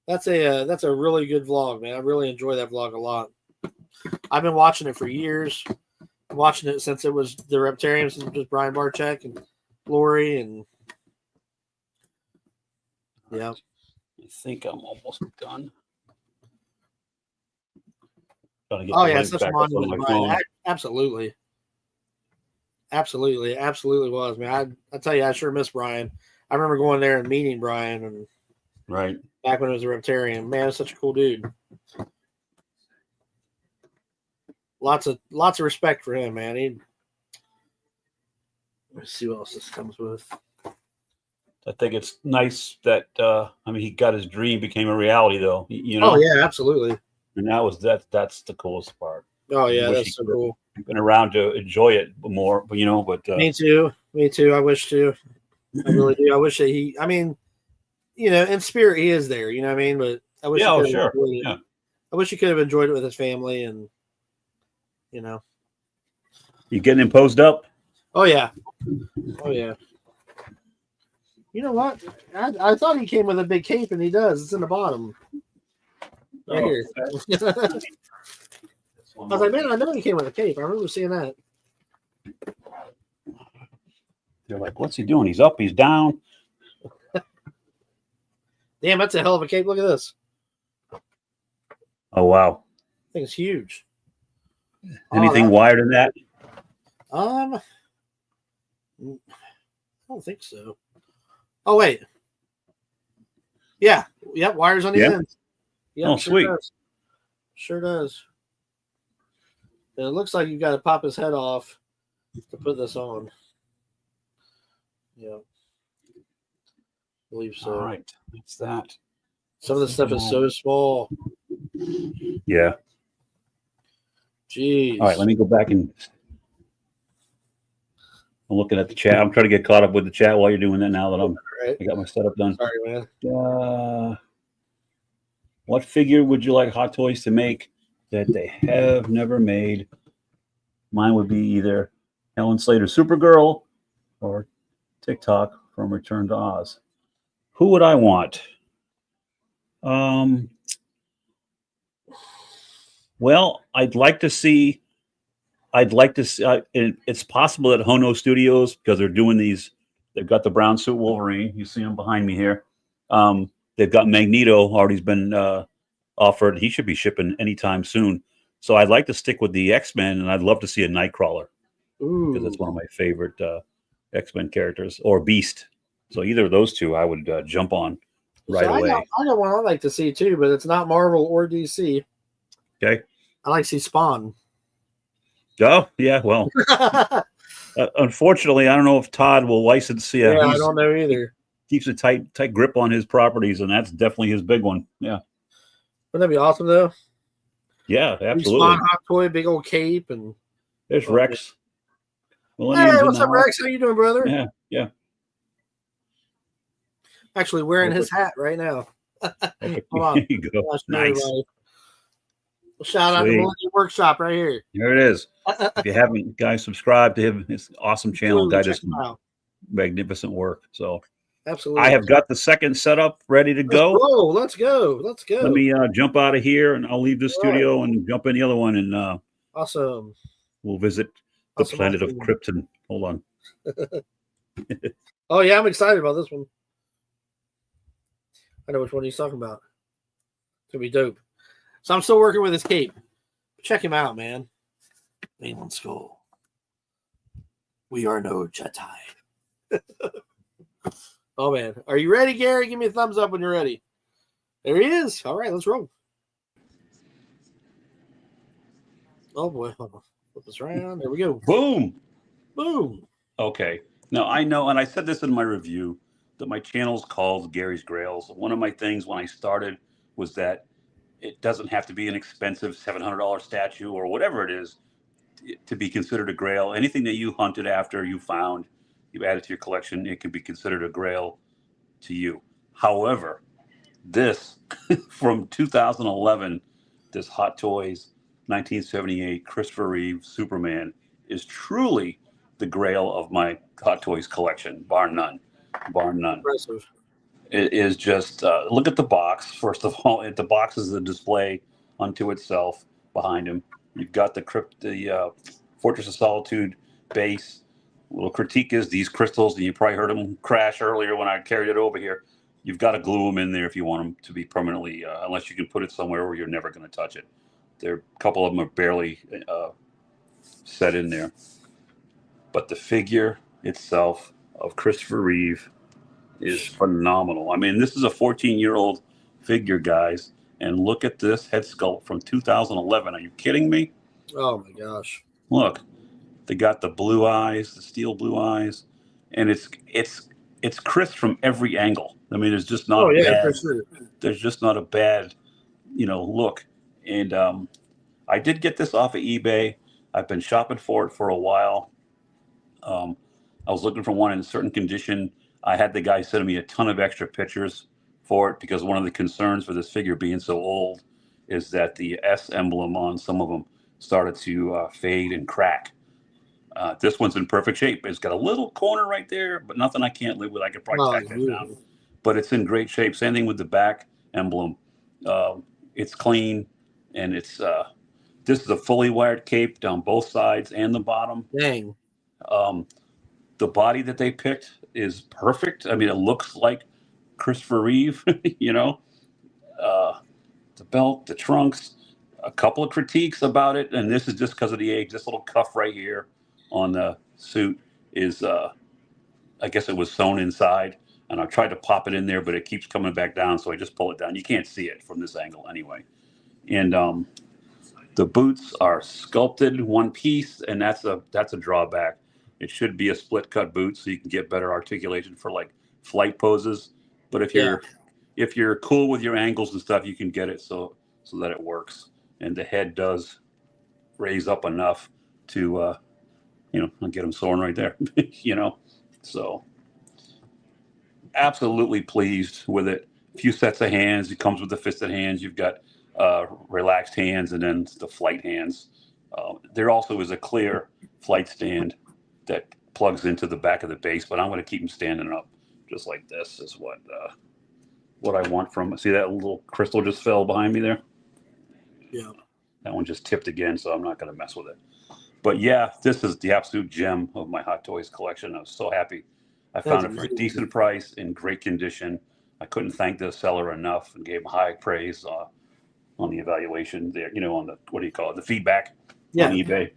that's a really good vlog, man. I really enjoy that vlog a lot. I've been watching it for years. I'm watching it since it was the Reptarians, and just Brian Barczyk and Lori, and yeah. I think I'm almost done. Oh yeah, such a monument. Absolutely. Absolutely was, man. I tell you, I sure miss Brian. I remember going there and meeting Brian, and right back when it was a Reptarian. Man, it's such a cool dude. Lots of respect for him, man. Let's see what else this comes with. I think it's nice that he got his dream became a reality, though. Oh yeah, absolutely. And that's the coolest part. Oh yeah, that's so cool. Been around to enjoy it more, but me too. I wish to. I really do. I wish that he. I mean, in spirit he is there. You know what I mean? But I wish. Yeah, sure. Yeah. I wish he could have enjoyed it with his family, and You getting him posed up? Oh yeah. You know what? I thought he came with a big cape, and he does. It's in the bottom. Right here. I was like, man, I know he came with a cape. I remember seeing that. They're like, what's he doing? He's up, he's down. Damn, that's a hell of a cape. Look at this. Oh, wow. I think it's huge. Anything wider than that? I don't think so. Oh, wait. Yeah. Yep. Wires on the ends. Yep, Oh, sweet. Does. Sure does. And it looks like you've got to pop his head off to put this on. Yeah. I believe so. All right. That's that. Some of the stuff is so small. Yeah. Jeez. All right. Let me go back and I'm looking at the chat. I'm trying to get caught up with the chat while you're doing that now that I got my setup done. Sorry, man. What figure would you like Hot Toys to make that they have never made? Mine would be either Helen Slater Supergirl or TikTok from Return to Oz. Who would I want? Well, I'd like to see. It's possible that Hono Studios, because they're doing these, they've got the brown suit Wolverine. You see him behind me here. They've got Magneto already been offered. He should be shipping anytime soon. So I'd like to stick with the X-Men, and I'd love to see a Nightcrawler because it's one of my favorite X-Men characters, or Beast. So either of those two, I would jump on right away. I know one I'd like to see too, but it's not Marvel or DC. Okay. I like to see Spawn. Oh, yeah. Well, unfortunately, I don't know if Todd will license. Yeah, I don't know either. Keeps a tight grip on his properties, and that's definitely his big one. Yeah. Wouldn't that be awesome, though? Yeah, absolutely. Spawn Hot Toy, big old cape, and there's Rex. Hey, what's up, Rex? How you doing, brother? Yeah, yeah. Actually, wearing his hat right now. Hold on. There you go. Nice. Shout out to Millennium Workshop right here. There it is. If you haven't, guys, subscribe to him. His awesome channel. Guy does magnificent work. So absolutely, I have got the second setup ready to go. Let's go. Let me jump out of here, and I'll leave the studio and jump in the other one, and awesome. We'll visit the planet of Krypton. Hold on. Oh yeah, I'm excited about this one. I know which one he's talking about. It's gonna be dope. So I'm still working with his cape. Check him out, man. Mainland Skull. We are no Jedi. Oh man, are you ready, Gary? Give me a thumbs up when you're ready. There he is. All right, let's roll. Oh boy, hold on. Flip this around. There we go. Boom. Boom. Okay. Now I know, and I said this in my review, that my channel's called Gary's Grails. One of my things when I started was that it doesn't have to be an expensive $700 statue or whatever it is to be considered a grail. Anything that you hunted after, you found, you added to your collection, it can be considered a grail to you. However, this from 2011, this Hot Toys 1978 Christopher Reeve Superman is truly the grail of my Hot Toys collection, bar none. Impressive. It is just look at the box. First of all, the box is a display unto itself. Behind him, you've got the Fortress of Solitude base. A little critique is these crystals, and you probably heard them crash earlier when I carried it over here. You've got to glue them in there if you want them to be permanently, unless you can put it somewhere where you're never going to touch it. A couple of them are barely set in there, but the figure itself of Christopher Reeve is phenomenal. I mean, this is a 14-year-old figure, guys, and look at this head sculpt from 2011. Are you kidding me? Oh my gosh! Look, they got the blue eyes, the steel blue eyes, and it's Chris from every angle. I mean, there's just not for sure. There's just not a bad, look. And I did get this off of eBay. I've been shopping for it for a while. I was looking for one in a certain condition. I had the guy send me a ton of extra pictures for it because one of the concerns for this figure being so old is that the S emblem on some of them started to fade and crack. This one's in perfect shape. It's got a little corner right there, but nothing I can't live with. I could probably tack that down. But it's in great shape. Same thing with the back emblem. It's clean, and it's this is a fully wired cape down both sides and the bottom. Dang. The body that they picked is perfect. I mean, it looks like Christopher Reeve, you know. The belt, the trunks, a couple of critiques about it, and this is just because of the age. This little cuff right here on the suit is, I guess it was sewn inside, and I tried to pop it in there, but it keeps coming back down, so I just pull it down. You can't see it from this angle anyway. And the boots are sculpted one piece, and that's a drawback. It should be a split cut boot so you can get better articulation for like flight poses. But if you're cool with your angles and stuff, you can get it so that it works. And the head does raise up enough to I'll get them soaring right there. So absolutely pleased with it. A few sets of hands. It comes with the fisted hands. You've got relaxed hands and then the flight hands. There also is a clear flight stand that plugs into the back of the base, but I'm going to keep them standing up just like this is what I want from. See that little crystal just fell behind me there? Yeah. That one just tipped again, so I'm not going to mess with it. But yeah, this is the absolute gem of my Hot Toys collection. I was so happy. I found it for a decent price in great condition. I couldn't thank the seller enough and gave him high praise on the evaluation there, on the, what do you call it, the feedback on eBay.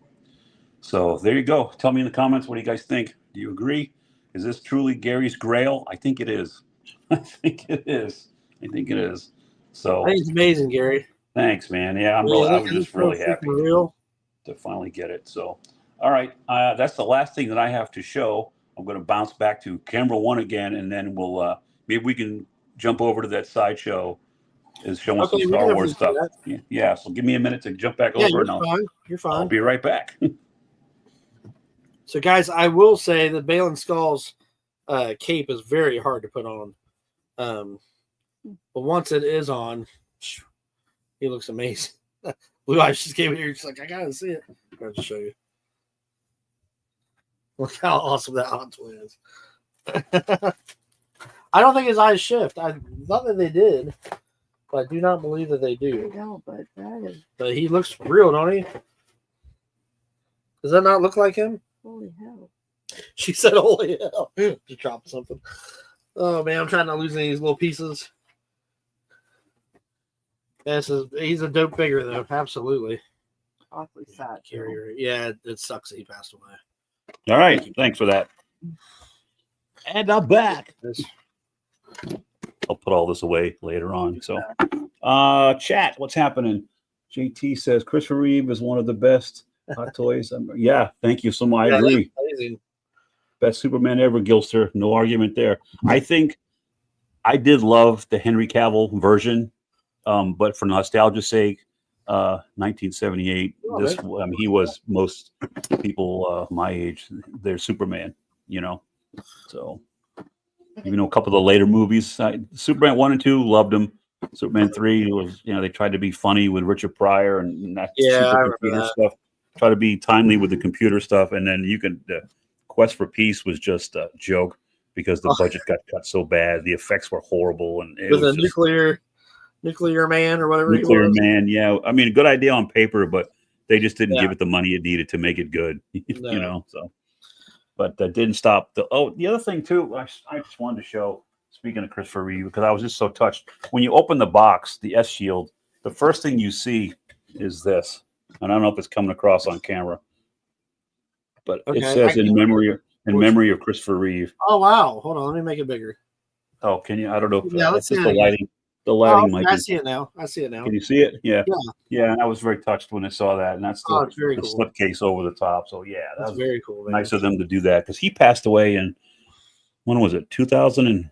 So there you go. Tell me in the comments, what do you guys think? Do you agree? Is this truly Gary's Grail? I think it is. I think it is. So I think it's amazing, Gary. Thanks, man. Yeah, I was just really happy to finally get it. So, all right, that's the last thing that I have to show. I'm going to bounce back to camera one again, and then we'll maybe we can jump over to that sideshow. Is showing some Star Wars stuff. Yeah, so give me a minute to jump back over. You're fine. I'll be right back. So, guys, I will say that Baylan Skoll's cape is very hard to put on. But once it is on, he looks amazing. Blue Eyes just came here. She's like, I gotta see it. I'm going to show you. Look how awesome that Hot Toy is. I don't think his eyes shift. I thought that they did, but I do not believe that they do. I know, but that is. But he looks real, don't he? Does that not look like him? Holy hell. She said, holy hell. Just dropped something. Oh, man, I'm trying not to lose any of these little pieces. He's a dope figure, though. Absolutely. Awfully sad. Carrier. Yeah, it sucks that he passed away. All right. Thanks for that. And I'm back. I'll put all this away later on. So, chat, what's happening? JT says Christopher Reeve is one of the best Hot Toys. Yeah, thank you so much. I agree. Amazing. Best Superman ever, Gilster. No argument there. I think I did love the Henry Cavill version, but for nostalgia's sake, 1978. He was most people my age. They're Superman, So, even though a couple of the later movies, Superman 1 and 2, loved him. Superman 3 was, they tried to be funny with Richard Pryor and that computer stuff. Try to be timely with the computer stuff, and then the Quest for Peace was just a joke because the budget got cut so bad. The effects were horrible, and it was nuclear man or whatever. Nuclear Man, yeah. I mean, a good idea on paper, but they just didn't give it the money it needed to make it good. So. But that didn't stop. The other thing too, I just wanted to show. Speaking of Christopher Reeve, because I was just so touched. When you open the box, the S Shield, the first thing you see is this. And I don't know if it's coming across on camera, but it says in memory of Christopher Reeve. Oh wow! Hold on, let me make it bigger. Oh, can you? I don't know. Let's see the lighting. The lighting might be. I see it now. Can you see it? Yeah. And I was very touched when I saw that, and that's the very cool. slipcase over the top. So yeah, that's very cool. Man. Nice of them to do that because he passed away in when was it? 2000.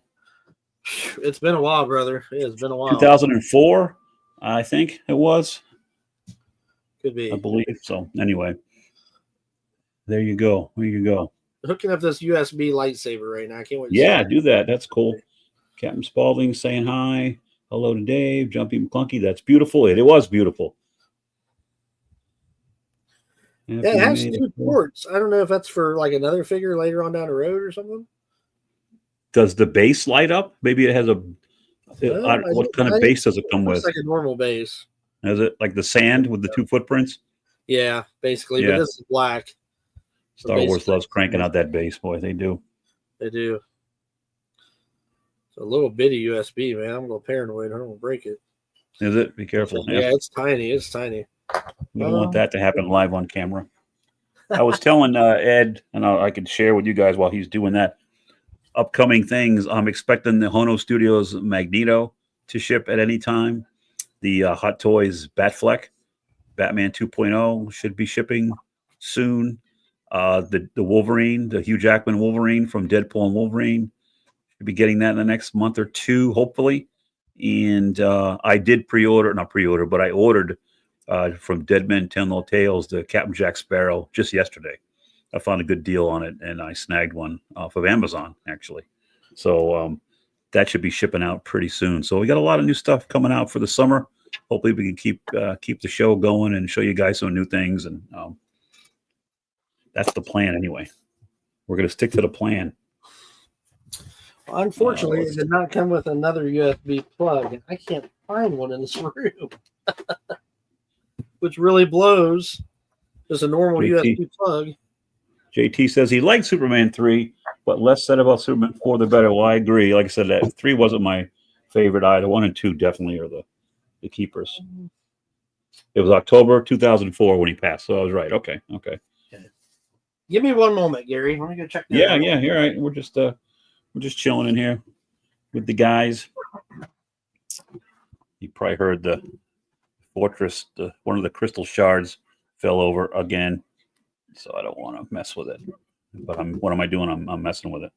It's been a while, brother. It's been a while. 2004, I think it was. Could be. I believe so. Anyway, there you go. Hooking up this USB lightsaber right now. I can't wait. Do that. That's cool. Captain Spaulding saying hi. Hello to Dave. Jumpy McClunky. That's beautiful. It was beautiful. Yeah, it has 2 ports. I don't know if that's for like another figure later on down the road or something. Does the base light up? Maybe it has a What kind of base does it come Looks with? like a normal base. Is it like the sand with the 2 footprints? Yeah, basically. Yeah. But this is black. Star Wars basically- loves cranking out that base, boy. They do. They do. It's a little bitty USB, man. I'm a little paranoid. I don't want to break it. Is it? Be careful. Yeah, it's tiny. It's tiny. We don't want that to happen live on camera. I was telling Ed, and I could share with you guys while he's doing that. Upcoming things, I'm expecting the Hono Studios Magneto to ship at any time. The Hot Toys Batfleck, Batman 2.0 should be shipping soon. The Wolverine, the Hugh Jackman Wolverine from Deadpool and Wolverine, should be getting that in the next month or two, hopefully. And I did not pre-order, but I ordered from Dead Men Tell No Tales, the Captain Jack Sparrow, just yesterday. I found a good deal on it, and I snagged one off of Amazon, actually. So that should be shipping out pretty soon. So we got a lot of new stuff coming out for the summer. Hopefully we can keep the show going and show you guys some new things. And that's the plan anyway. We're going to stick to the plan. Unfortunately, it did not come with another USB plug. I can't find one in this room, which really blows. Just a normal JT. USB plug. JT says he liked Superman 3, but less said about Superman 4, the better. Well, I agree. Like I said, that 3 wasn't my favorite either. 1 and 2 definitely are the keepers. It was October 2004 when he passed, so I was right. Okay. Give me one moment, Gary. Let me go check that Yeah, out. you're right. We're just chilling in here with the guys. You probably heard the fortress, one of the crystal shards fell over again. So I don't want to mess with it. But what am I doing? I'm messing with it.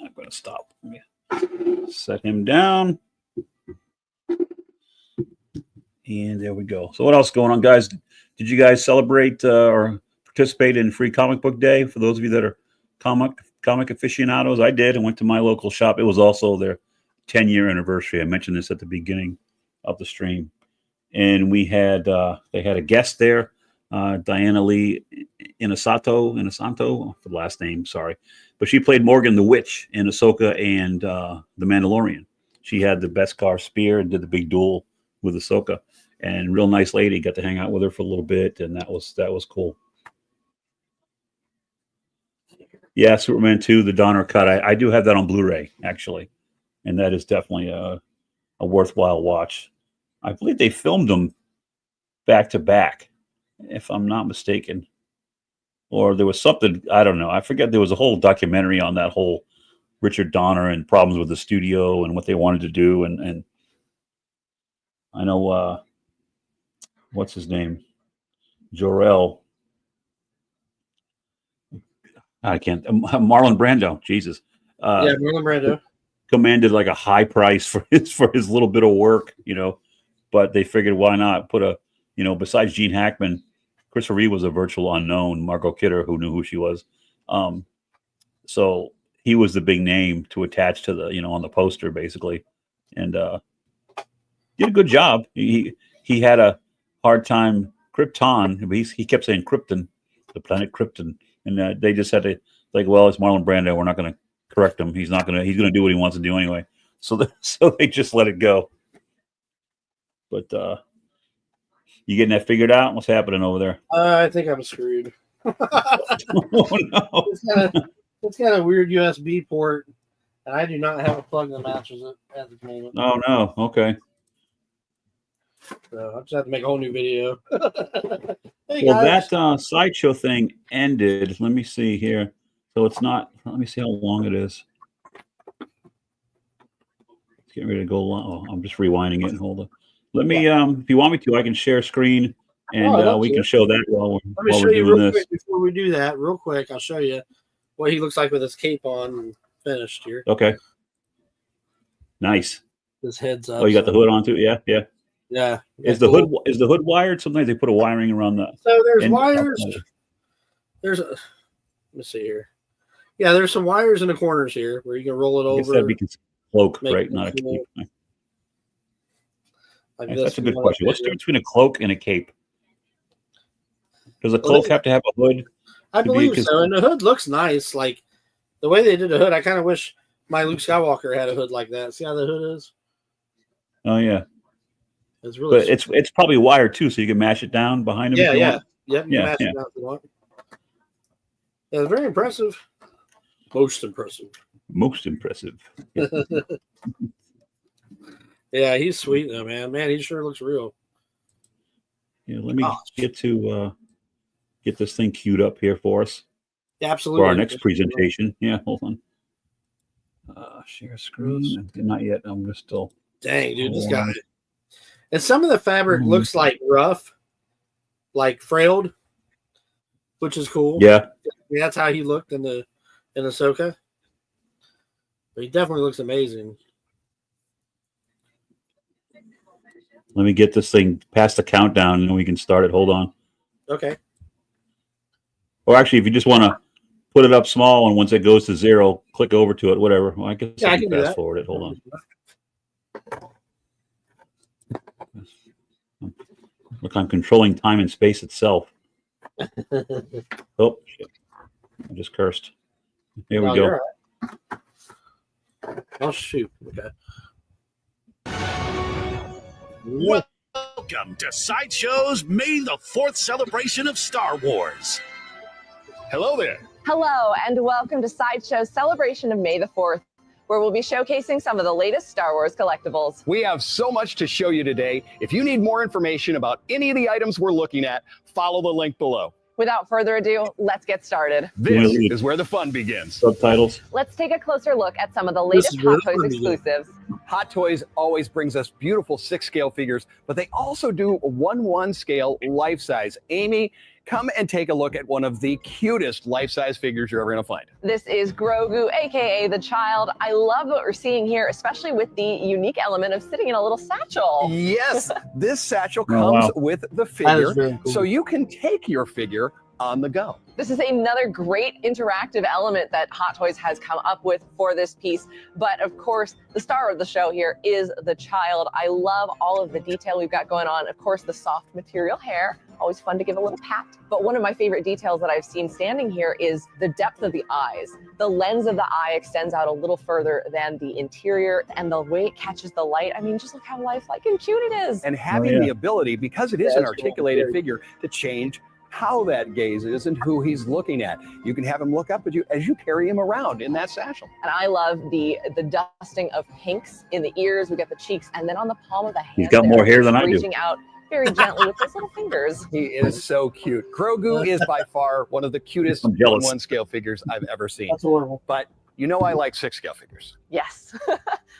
I'm going to stop. Let me set him down. And there we go. So what else is going on, guys? Did you guys celebrate or participate in Free Comic Book Day? For those of you that are comic aficionados, I did and went to my local shop. It was also their 10-year anniversary. I mentioned this at the beginning of the stream. And we had they had a guest there. Diana Lee Inosanto, for the last name, sorry. But she played Morgan the Witch in Ahsoka and The Mandalorian. She had the Beskar spear and did the big duel with Ahsoka. And real nice lady, got to hang out with her for a little bit, and that was cool. Yeah, Superman 2, the Donner cut. I do have that on Blu-ray, actually. And that is definitely a worthwhile watch. I believe they filmed them back to back, if I'm not mistaken. Or there was something, I don't know. I forget, there was a whole documentary on that whole Richard Donner and problems with the studio and what they wanted to do. And I know, what's his name? Jor-El. I can't. Marlon Brando. Jesus. Yeah, Marlon Brando. Commanded like a high price for his little bit of work, but they figured why not put a, besides Gene Hackman, Christopher Reeve was a virtual unknown. Margot Kidder, who knew who she was. So he was the big name to attach to the, on the poster basically. And did a good job. He had a hard time Krypton. He kept saying Krypton, the planet Krypton. And they just had to well, it's Marlon Brando. We're not going to correct him. He's going to do what he wants to do anyway. So they just let it go. But you getting that figured out? What's happening over there? I think I'm screwed. Oh, no. It's got a weird USB port, and I do not have a plug that matches it at the moment. Oh, no. Okay. So I'll just have to make a whole new video. Hey, Well, guys. that sideshow thing ended. Let me see here. So it's not. Let me see how long it is. It's getting ready to go long. Oh, I'm just rewinding it. Hold on. Let me. If you want me to, I can share screen and I'd love we to. can show that while Let me show we're you doing real this. quick before we do that. Real quick, I'll show you what he looks like with his cape on and finished here. Okay. Nice. His head's up. Oh, you got the hood on too. Yeah. Yeah. Is the hood wired? Sometimes they put a wiring around that. So there's And- wires. Let me see here. Yeah, there's some wires in the corners here where you can roll it I guess over. that'd be cloak, make right? it Not a cool. cape. Like That's this a good one question. up What's the here. difference between a cloak and a cape? Does a Well, cloak have to have a hood? I to be believe cons- so. And the hood looks nice. Like the way they did the hood, I kind of wish My Luke Skywalker had a hood like that. See how the hood is? Oh yeah, It's really. but it's probably wired too, so you can mash it down behind him. Yeah, if you yeah, want. yep. You Yeah, match yeah. it out if you want. Yeah, it's very impressive. Most impressive. Most impressive. Yeah, he's sweet though, man. Man, he sure looks real. Yeah, let me Gosh. get this thing queued up here for us Yeah, absolutely. for our next presentation. Yeah, hold on. Share screen. Not yet. I'm just still. Dang, dude, this Hold guy. on. And some of the fabric looks like rough, like frayed, which is cool. Yeah. Yeah, that's how he looked in Ahsoka. But he definitely looks amazing. Let me get this thing past the countdown, and then we can start it. Hold on. Okay. Or actually, if you just want to put it up small, and once it goes to 0, click over to it. Whatever. Well, I guess Yeah, I I can can do fast that. forward it. Hold on. Look, I'm controlling time and space itself. Oh, shit. I just cursed. Here we Oh, go. you're all right. Oh, shoot. Okay. Welcome to Sideshow's May the 4th celebration of Star Wars. Hello there. Hello, and welcome to Sideshow's celebration of May the 4th, where we'll be showcasing some of the latest Star Wars collectibles. We have so much to show you today. If you need more information about any of the items we're looking at, follow the link below. Without further ado, let's get started. This is where the fun begins. Subtitles. Let's take a closer look at some of the This latest is where Hot the Toys fun begins. exclusives. Hot Toys always brings us beautiful 6-scale figures, but they also do 1/1 scale life-size. Amy, come and take a look at one of the cutest life-size figures you're ever going to find. This is Grogu, aka the Child. I love what we're seeing here, especially with the unique element of sitting in a little satchel. Yes, this satchel Oh, comes wow. with the That figure, is very cool. so you can take your figure on the go. This is another great interactive element that Hot Toys has come up with for this piece. But of course, the star of the show here is the Child. I love all of the detail we've got going on. Of course, the soft material hair, always fun to give a little pat. But one of my favorite details that I've seen standing here is the depth of the eyes. The lens of the eye extends out a little further than the interior, and the way it catches the light. I mean, just look how lifelike and cute it is. And having yeah. the ability, because it is Yeah, an that's cool. articulated Very figure, to change how that gaze is and who he's looking at. You can have him look up at you as you carry him around in that satchel. And I love the dusting of pinks in the ears. We got the cheeks, and then on the palm of the hand, He's got there, more hair than I do. reaching out very gently with his little fingers. He is so cute. Grogu is by far one of the cutest I'm jealous. 1/1 scale figures I've ever seen. That's horrible. But you know I like 6-scale figures. Yes.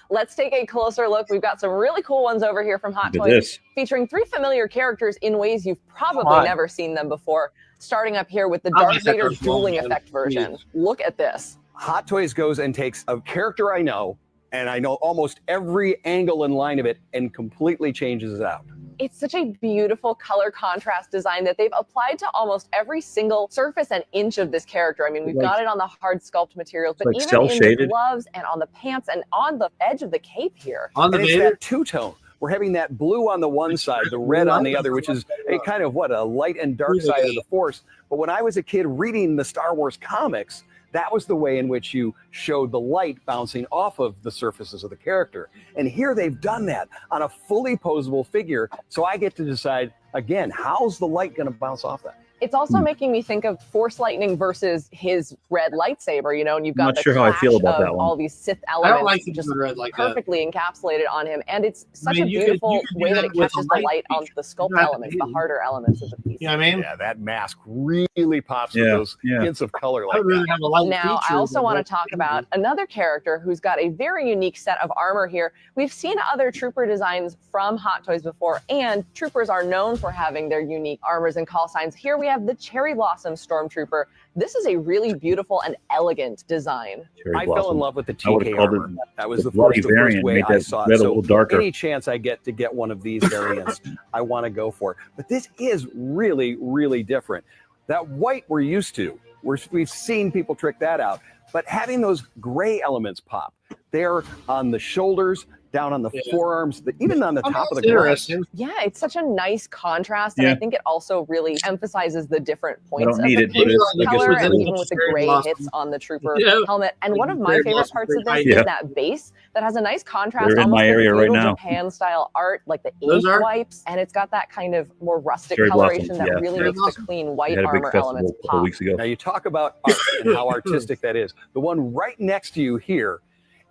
Let's take a closer look. We've got some really cool ones over here from Hot Look at Toys, this. featuring 3 familiar characters in ways you've probably Come on. never seen them before. Starting up here with the I Darth like that Vader first dueling one, man. effect version. Please. Look at this. Hot Toys goes and takes a character I know, and I know almost every angle and line of it, and completely changes it out. It's such a beautiful color contrast design that they've applied to almost every single surface and inch of this character. I mean, we've Like- got it on the hard sculpt materials, but like even in cel-shaded. the gloves and on the pants and on the edge of the cape here. On the And it's Vader, that two-tone. We're having that blue on the one side, the red on the other, which is a kind of a light and dark side of the Force. But when I was a kid reading the Star Wars comics, that was the way in which you showed the light bouncing off of the surfaces of the character. And here they've done that on a fully posable figure. So I get to decide, again, how's the light going to bounce off that? It's also making me think of Force Lightning versus his red lightsaber, you know, and you've I'm got not the sure how I feel clash about of that one. all these Sith I elements don't like the just red like that. perfectly encapsulated on him. And it's such mean, a you could- beautiful you could do way that that it with a catches the light light on feature. the You sculpt don't have to elements, the do it. harder elements of the piece. You know what I mean? Yeah, that mask really pops with Yeah, those yeah. hints of color I like would rather that. have a light Now, I feature also than want red to talk feature. about another character who's got a very unique set of armor here. We've seen other trooper designs from Hot Toys before, and troopers are known for having their unique armors and call signs. Here we have the Cherry Blossom Stormtrooper. This is a really beautiful and elegant design. Cherry I fell Blossom. in love with the I would've TK called it armor. That was the the bloody first variant, way made I that saw red it. a little darker. Any chance I get to get one of these variants, I want to go for it. But this is really, really different. That white we're used to, we've seen people trick that out. But having those gray elements pop, there on the shoulders, down on the Yeah. forearms, even on the I mean, top of the it's glove. interesting. Yeah, it's such a nice contrast, and I Yeah. think it also really emphasizes the different I points don't of need the it, but pink it's, I guess color, it's and cool. even with the Very gray blossom. hits on the trooper Yeah. helmet. And one of my Very favorite blossom, parts very of this high- is Yeah. that base that has a nice contrast, They're in almost my like area right feudal now. Japan style art, like the Those ink are? wipes, and it's got that kind of more rustic Cherry blossom, coloration that yeah. really Cherry makes blossom. the clean We white had a big armor festival elements a couple pop. weeks ago. Now you talk about art and how artistic that is. The one right next to you here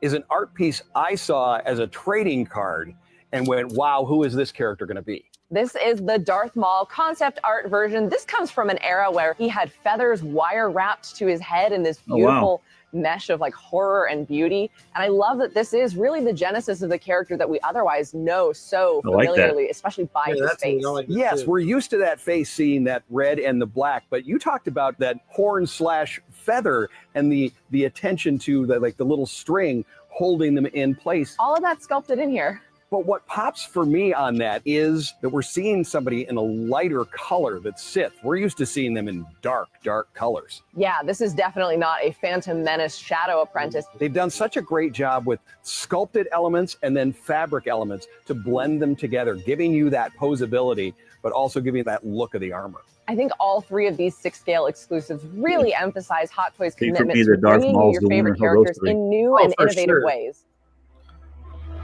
is an art piece I saw as a trading card and went, wow, who is this character going to be? This is the Darth Maul concept art version. This comes from an era where he had feathers wire wrapped to his head in this Oh, wow. beautiful mesh of like horror and beauty. And I love that this is really the genesis of the character that we otherwise know so I like that. familiarly, especially by Yeah, his that's face. neat. I like that Yes, too. we're used to that face seeing that red and the black, but you talked about that horn slash feather and the attention to the like the little string holding them in place. All of that sculpted in here. But what pops for me on that is that we're seeing somebody in a lighter color that's Sith. We're used to seeing them in dark colors. Yeah, this is definitely not a Phantom Menace Shadow Apprentice. They've done such a great job with sculpted elements and then fabric elements to blend them together, giving you that posability, but also giving you that look of the armor. I think all three of these 6-scale exclusives really emphasize Hot Toys' See, for commitment me, to the Darth bringing you Maul's your the favorite winner of those characters three. in new Oh, and for innovative sure. ways.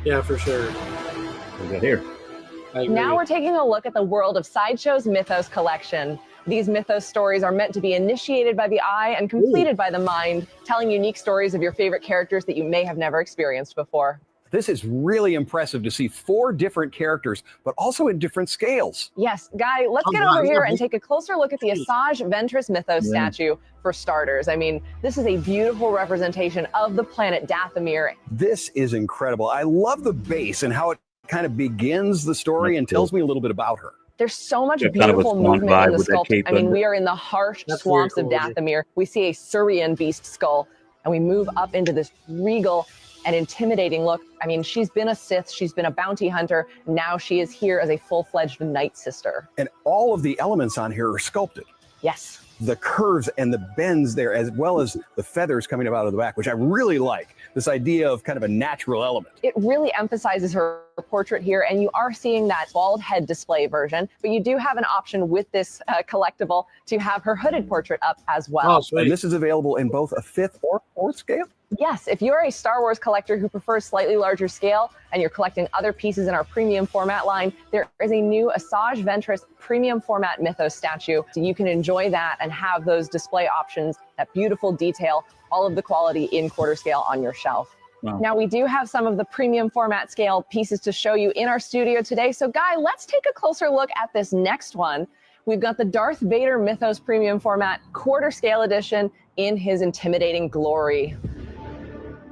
Yeah, for sure. What we got here? I agree. Now we're taking a look at the world of Sideshow's Mythos collection. These mythos stories are meant to be initiated by the eye and completed by the mind, telling unique stories of your favorite characters that you may have never experienced before. This is really impressive to see 4 different characters, but also in different scales. Yes, Guy, let's Oh, get my over here God. and take a closer look at the Asajj Ventress Mythos Yeah. statue for starters. I mean, this is a beautiful representation of the planet Dathomir. This is incredible. I love the base and how it kind of begins the story That's and tells me a little bit about her. There's so much Yeah, kind of a beautiful swamp movement vibe in the with that sculpt. cape I mean, under. we are in the harsh That's swamps very of cool. Dathomir. We see a Surian beast skull, and we move up into this regal and intimidating look. I mean, she's been a Sith, she's been a bounty hunter. Now she is here as a full-fledged Night Sister. And all of the elements on here are sculpted. Yes. The curves and the bends there, as well as the feathers coming up out of the back, which I really like. This idea of kind of a natural element. It really emphasizes her portrait here, and you are seeing that bald head display version, but you do have an option with this collectible to have her hooded portrait up as well. Oh, sweet. And this is available in both a 5th or 4th scale. Yes, if you're a Star Wars collector who prefers slightly larger scale and you're collecting other pieces in our premium format line, there is a new Asajj Ventress premium format Mythos statue. So you can enjoy that and have those display options, that beautiful detail, all of the quality in quarter scale on your shelf. Wow. Now, we do have some of the premium format scale pieces to show you in our studio today. So, Guy, let's take a closer look at this next one. We've got the Darth Vader Mythos premium format quarter scale edition in his intimidating glory.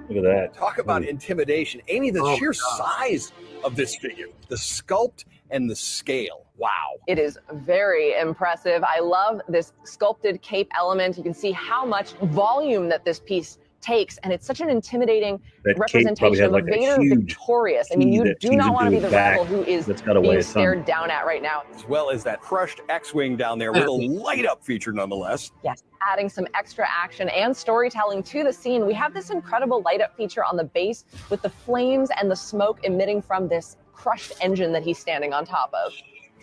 Look at that. Talk about intimidation. Amy, the Oh, sheer God. size of this figure, the sculpt and the scale. Wow. It is very impressive. I love this sculpted cape element. You can see how much volume that this piece takes, and it's such an intimidating That cape probably representation had of like a Vader a huge victorious. I mean, key you that do feeds not want to into be the his back rebel who is that's got to weigh being a ton. stared down at right now. As well as that crushed X-Wing down there with a light up feature nonetheless. Yes, adding some extra action and storytelling to the scene. We have this incredible light up feature on the base with the flames and the smoke emitting from this crushed engine that he's standing on top of.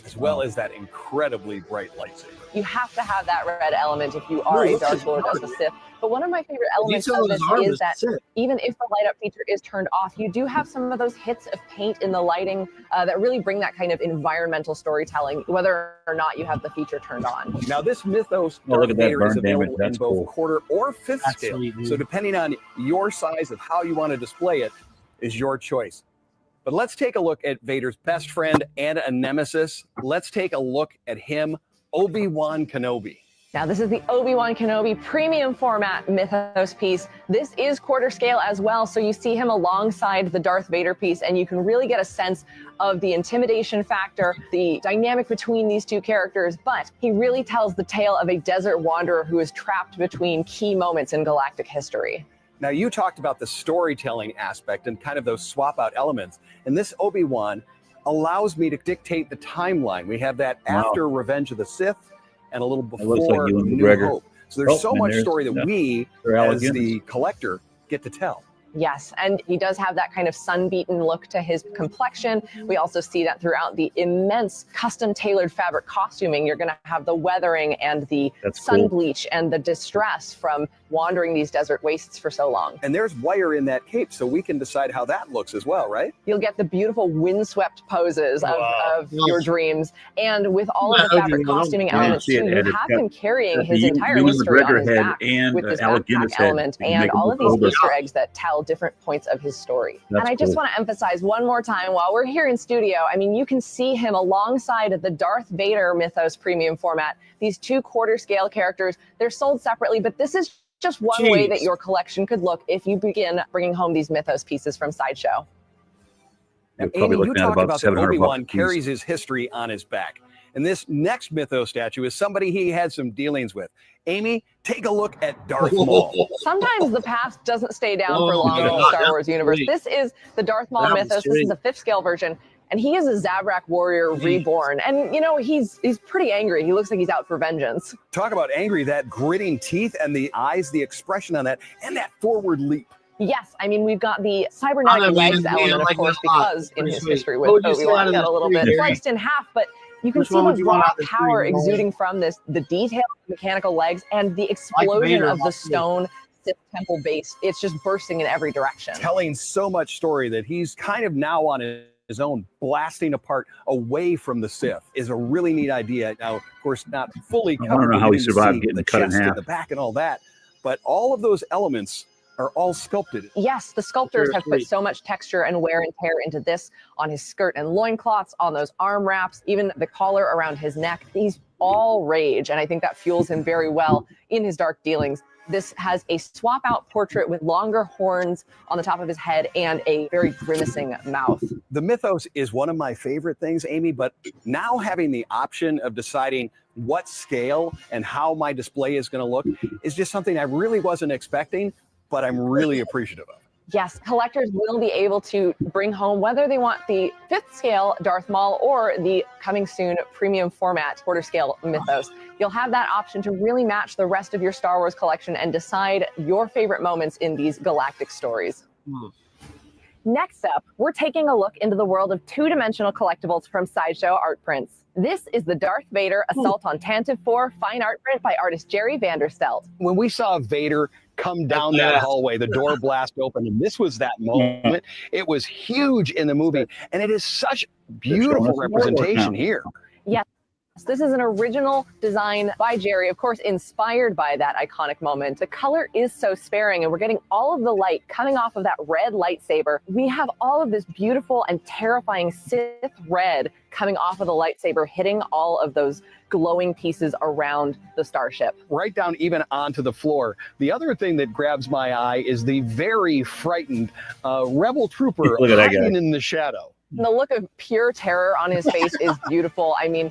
As well as that incredibly bright lightsaber. You have to have that red element if you are a Dark Lord as a Sith. But one of my favorite elements of this is that even if the light up feature is turned off, you do have some of those hits of paint in the lighting that really bring that kind of environmental storytelling, whether or not you have the feature turned on. Now, this Mythos Oh, look Darth at that Vader is burn damage. available in That's both cool. quarter or 5th That's scale. sweet, dude. So depending on your size of how you want to display it is your choice. But let's take a look at Vader's best friend and a nemesis. Let's take a look at him, Obi-Wan Kenobi. Now, this is the Obi-Wan Kenobi premium format Mythos piece. This is quarter scale as well, so you see him alongside the Darth Vader piece, and you can really get a sense of the intimidation factor, the dynamic between these two characters, but he really tells the tale of a desert wanderer who is trapped between key moments in galactic history. Now, you talked about the storytelling aspect and kind of those swap out elements, and this Obi-Wan allows me to dictate the timeline. We have that Wow. after Revenge of the Sith and a little It looks like before Ewan New McGregor. Hope. So there's Oh, so and much there's- story that yeah. we, They're Alec as Guinness. the collector, get to tell. Yes, and he does have that kind of sun-beaten look to his complexion. We also see that throughout the immense custom-tailored fabric costuming. You're going to have the weathering and the sun cool. bleach and the distress from wandering these desert wastes for so long. And there's wire in that cape, so we can decide how that looks as well, right? You'll get the beautiful windswept poses of your dreams. And with all of the Yeah, fabric okay, well, costuming yeah, elements, see it, too, you and it's have got- him carrying got his the entire Ewan history on McGregor his head back and with this Alec Guinness backpack head. element You can and make all them of these look older. Easter eggs that tell different points of his story. That's And I just cool. want to emphasize one more time, while we're here in studio, I mean, you can see him alongside the Darth Vader Mythos premium format. These 2 quarter scale characters, they're sold separately, but this is just one way that Jeez. your collection could look if you begin bringing home these Mythos pieces from Sideshow. You're Amy, probably you looking at talked about about that $700 Obi-Wan a piece. carries his history on his back. And this next Mythos statue is somebody he had some dealings with. Amy, take a look at Darth Maul. Sometimes the past doesn't stay down for Oh, long in the God, Star that Wars was universe. sweet. This is the Darth Maul That was Mythos. This is sweet. the 5th scale version. And he is a Zabrak warrior reborn. And, you know, he's pretty angry. He looks like he's out for vengeance. Talk about angry, that gritting teeth and the eyes, the expression on that, and that forward leap. Yes, I mean, we've got the cybernetic I mean, legs yeah, element, like of course, that a lot. because in Pretty his sweet. history What with would you say Obi-Wan, out he of got a the little three, bit Gary? sliced in half, but you can Which see one the would you want raw out of the three, power Roland? exuding from this, the detailed mechanical legs, and the explosion Vader, of the like me. stone Sith temple base. It's just bursting in every direction. Telling so much story that he's kind of now on his own, blasting apart away from the Sith is a really neat idea. Now, of course, not fully I covered. wanna know We how he didn't survived see getting the cut in chest and half. the back and all that, but all of those elements are all sculpted. Yes, the sculptors Very have put sweet. so much texture and wear and tear into this on his skirt and loincloths, on those arm wraps, even the collar around his neck. These all rage, and I think that fuels him very well in his dark dealings. This has a swap out portrait with longer horns on the top of his head and a very grimacing mouth. The Mythos is one of my favorite things, Amy, but now having the option of deciding what scale and how my display is going to look is just something I really wasn't expecting, but I'm really appreciative of. Yes, collectors will be able to bring home whether they want the 5th scale Darth Maul or the coming soon premium format quarter scale Mythos. You'll have that option to really match the rest of your Star Wars collection and decide your favorite moments in these galactic stories. Next up, we're taking a look into the world of 2-dimensional collectibles from Sideshow Art Prints. This is the Darth Vader Assault on Tantive 4 fine art print by artist Jerry Vanderstelt. When we saw Vader come down that Yeah. hallway, the door blast open, and this was that moment. It was huge in the movie, and it is such beautiful That's representation now. here. This is an original design by Jerry, of course, inspired by that iconic moment. The color is so sparing, and we're getting all of the light coming off of that red lightsaber. We have all of this beautiful and terrifying Sith red coming off of the lightsaber, hitting all of those glowing pieces around the starship. Right down even onto the floor. The other thing that grabs my eye is the very frightened rebel trooper Look at that guy. hiding in the shadow. And the look of pure terror on his face is beautiful. I mean,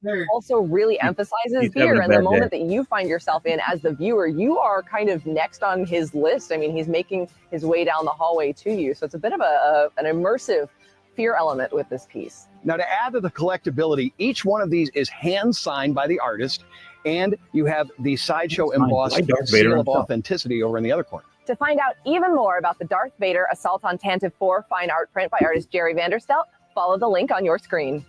it also really emphasizes he's having fear. a And the bad moment that you find yourself in as the viewer, you are kind of next on his list. I mean, he's making his way down the hallway to you. So it's a bit of an immersive fear element with this piece. Now, to add to the collectability, each one of these is hand signed by the artist, and you have the Sideshow Signed by embossed Darth Vader seal of himself. authenticity over in the other corner. To find out even more about the Darth Vader Assault on Tantive 4 fine art print by artist Jerry Vanderstelt, follow the link on your screen.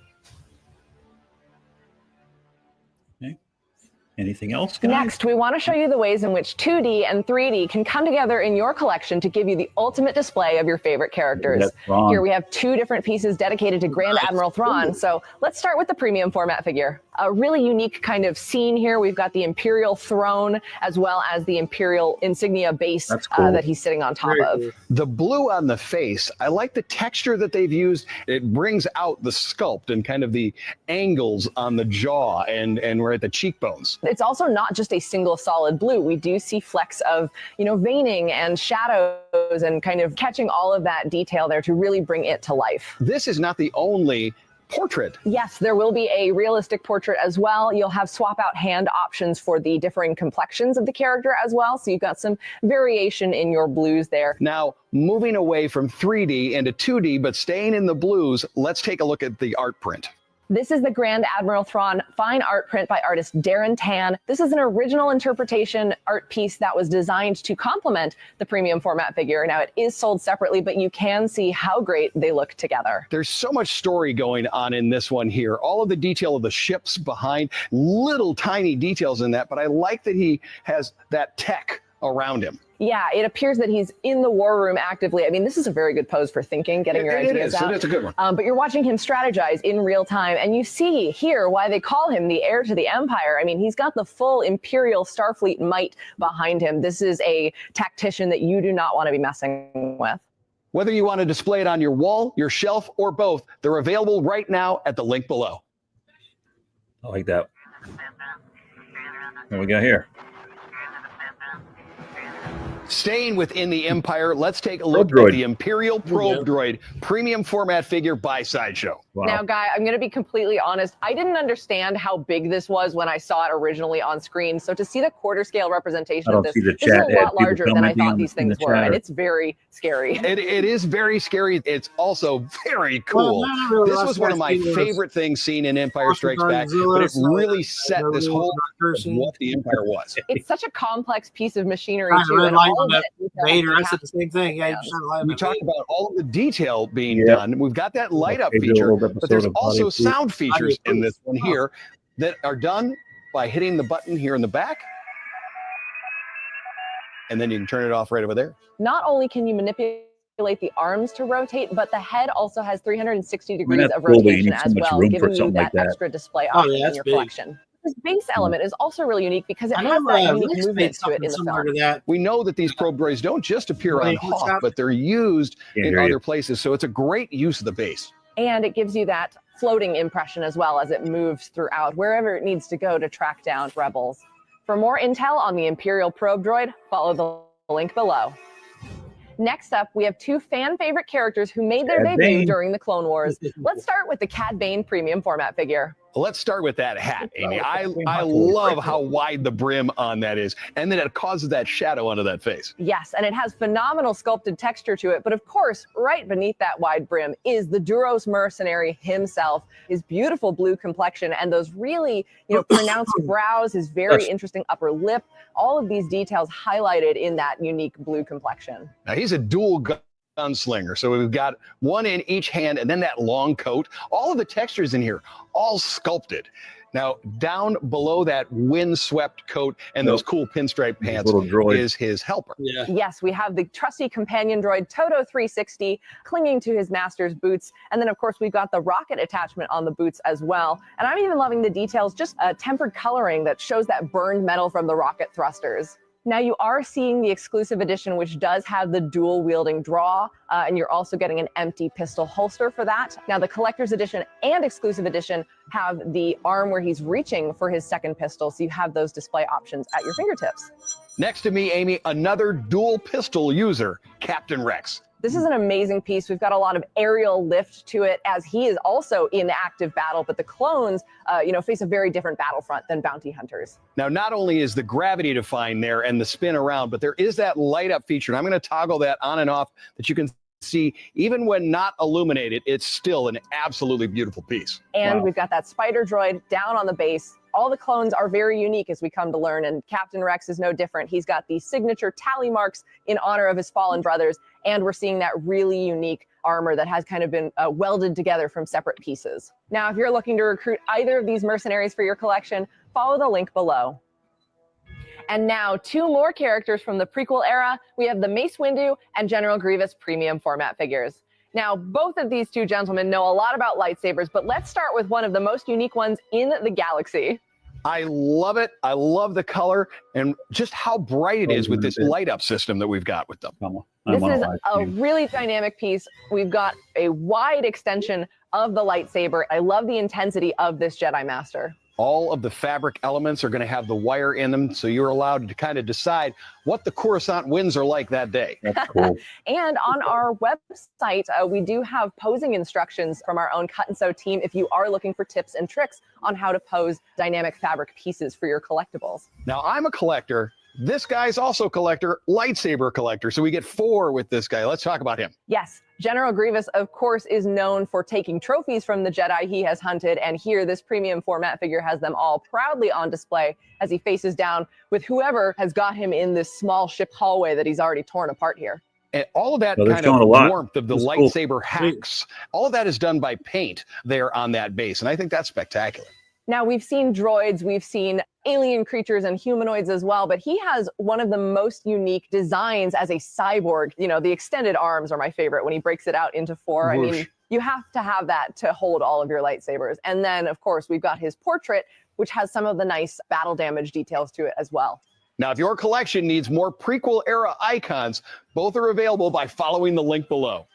Anything else, guys? Next, we want to show you the ways in which 2D and 3D can come together in your collection to give you the ultimate display of your favorite characters. That's wrong. Here we have 2 different pieces dedicated to Grand Admiral Thrawn. So let's start with the premium format figure. A really unique kind of scene here. We've got the Imperial throne as well as the Imperial insignia base That's cool. that he's sitting on top Very of. cool. The blue on the face, I like the texture that they've used. It brings out the sculpt and kind of the angles on the jaw and right at the cheekbones. It's also not just a single solid blue. We do see flecks of, veining and shadows and kind of catching all of that detail there to really bring it to life. This is not the only portrait. Yes, there will be a realistic portrait as well. You'll have swap out hand options for the differing complexions of the character as well. So you've got some variation in your blues there. Now, moving away from 3D into 2D, but staying in the blues, let's take a look at the art print. This is the Grand Admiral Thrawn fine art print by artist Darren Tan. This is an original interpretation art piece that was designed to complement the premium format figure. Now, it is sold separately, but you can see how great they look together. There's so much story going on in this one here. All of the detail of the ships behind, little tiny details in that, but I like that he has that tech around him. Yeah, it appears that he's in the war room actively. I mean, this is a very good pose for thinking, getting your ideas out. It's a good one. But you're watching him strategize in real time, and you see here why they call him the heir to the Empire. I mean, he's got the full Imperial Starfleet might behind him. This is a tactician that you do not want to be messing with. Whether you want to display it on your wall, your shelf, or both, they're available right now at the link below. I like that. What we got here? Staying within the Empire, let's take a look Probe droid. at the Imperial Probe Droid premium format figure by Sideshow. Wow. Now, Guy, I'm going to be completely honest. I didn't understand how big this was when I saw it originally on screen. So to see the quarter scale representation of this, this is a lot larger than I thought these things were, and it's very scary. It is very scary. It's also very cool. This was one of my favorite things seen in Empire Strikes Back, but it really set this whole of what the Empire was. It's such a complex piece of machinery, too. Really And like all of that it Vader. I said the same thing. Yeah, We talked about all of the detail being done. We've got that light up feature, but there's also sound features in this one here that are done by hitting the button here in the back. And then you can turn it off right over there. Not only can you manipulate the arms to rotate, but the head also has 360 degrees of cool, rotation so as much well, room giving for you something that like that. extra display Oh, option yeah, in that's your big. collection. This base element is also really unique because it I has know that unique Rick's movement made to it something in the similar film. to that. We know that these probe droids don't just appear on Wait, what's Hoth, that? but they're used Can't in hear you. other places. So it's a great use of the base. And it gives you that floating impression as well as it moves throughout wherever it needs to go to track down rebels. For more intel on the Imperial Probe Droid, follow the link below. Next up, we have two fan favorite characters who made their Cad debut Bane. during the Clone Wars. Let's start with the Cad Bane premium format figure. Well, let's start with that hat, Amy. I Hot Toys. love how wide the brim on that is, and then it causes that shadow under that face. Yes, and it has phenomenal sculpted texture to it. But of course, right beneath that wide brim is the Duros mercenary himself, his beautiful blue complexion, and those really, pronounced brows, his very interesting upper lip. All of these details highlighted in that unique blue complexion. Now, he's a dual gunslinger, so we've got one in each hand, and then that long coat. All of the textures in here, all sculpted. Now, down below that windswept coat and those cool pinstripe pants little droid. is his helper. Yeah. Yes, we have the trusty companion droid Toto 360 clinging to his master's boots. And then, of course, we've got the rocket attachment on the boots as well. And I'm even loving the details, just tempered coloring that shows that burned metal from the rocket thrusters. Now you are seeing the exclusive edition, which does have the dual wielding draw, and you're also getting an empty pistol holster for that. Now the collector's edition and exclusive edition have the arm where he's reaching for his second pistol, so you have those display options at your fingertips. Next to me, Amy, another dual pistol user, Captain Rex. This is an amazing piece. We've got a lot of aerial lift to it as he is also in active battle, but the clones, face a very different battlefront than bounty hunters. Now, not only is the gravity defined there and the spin around, but there is that light up feature. And I'm going to toggle that on and off that you can see, even when not illuminated, it's still an absolutely beautiful piece. And we've got that spider droid down on the base. All the clones are very unique, as we come to learn, and Captain Rex is no different. He's got the signature tally marks in honor of his fallen brothers, and we're seeing that really unique armor that has kind of been welded together from separate pieces. Now, if you're looking to recruit either of these mercenaries for your collection, follow the link below. And now, two more characters from the prequel era. We have the Mace Windu and General Grievous premium format figures. Now, both of these two gentlemen know a lot about lightsabers, but let's start with one of the most unique ones in the galaxy. I love it. I love the color and just how bright it is with this light up system that we've got with them. This is a really dynamic piece. We've got a wide extension of the lightsaber. I love the intensity of this Jedi Master. All of the fabric elements are going to have the wire in them, so you're allowed to kind of decide what the Coruscant winds are like that day. That's cool. And on our website, we do have posing instructions from our own Cut and Sew team if you are looking for tips and tricks on how to pose dynamic fabric pieces for your collectibles. Now, I'm a collector, This guy's also collector, lightsaber collector. So we get 4 with this guy. Let's talk about him. Yes, General Grievous, of course, is known for taking trophies from the Jedi he has hunted, and here this premium format figure has them all proudly on display as he faces down with whoever has got him in this small ship hallway that he's already torn apart here. And all of that Well, they're kind showing of a lot. warmth of the That's cool. lightsaber hacks, all of that is done by paint there on that base. And I think that's spectacular. Now, we've seen droids, we've seen alien creatures and humanoids as well, but he has one of the most unique designs as a cyborg. You know, the extended arms are my favorite when he breaks it out into 4. I mean, Whoosh. you have to have that to hold all of your lightsabers. And then, of course, we've got his portrait, which has some of the nice battle damage details to it as well. Now, if your collection needs more prequel era icons, both are available by following the link below.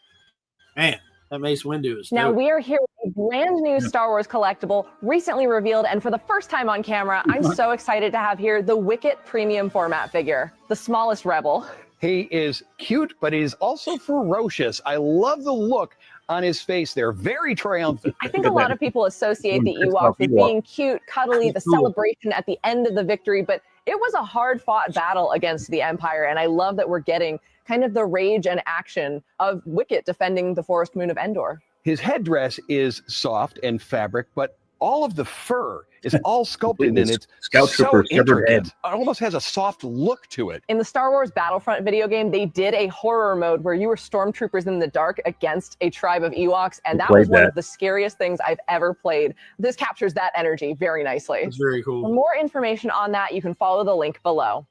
Man, that Mace Windu is Now dope. we are here with a brand new Star Wars collectible, recently revealed, and for the first time on camera, I'm so excited to have here the Wicket premium format figure, the smallest rebel. He is cute, but he's also ferocious. I love the look on his face there. Very triumphant. I think a lot of people associate the It's Ewok about with Ewok. being cute, cuddly, the Cool. celebration at the end of the victory, but it was a hard-fought battle against the Empire, and I love that we're getting kind of the rage and action of Wicket defending the forest moon of Endor. His headdress is soft and fabric, but all of the fur is all sculpted and it's Scout so Trooper, severed intricate. head. It almost has a soft look to it. In the Star Wars Battlefront video game, they did a horror mode where you were stormtroopers in the dark against a tribe of Ewoks, and that was played one that. of the scariest things I've ever played. This captures that energy very nicely. That's very For cool. more information on that, you can follow the link below.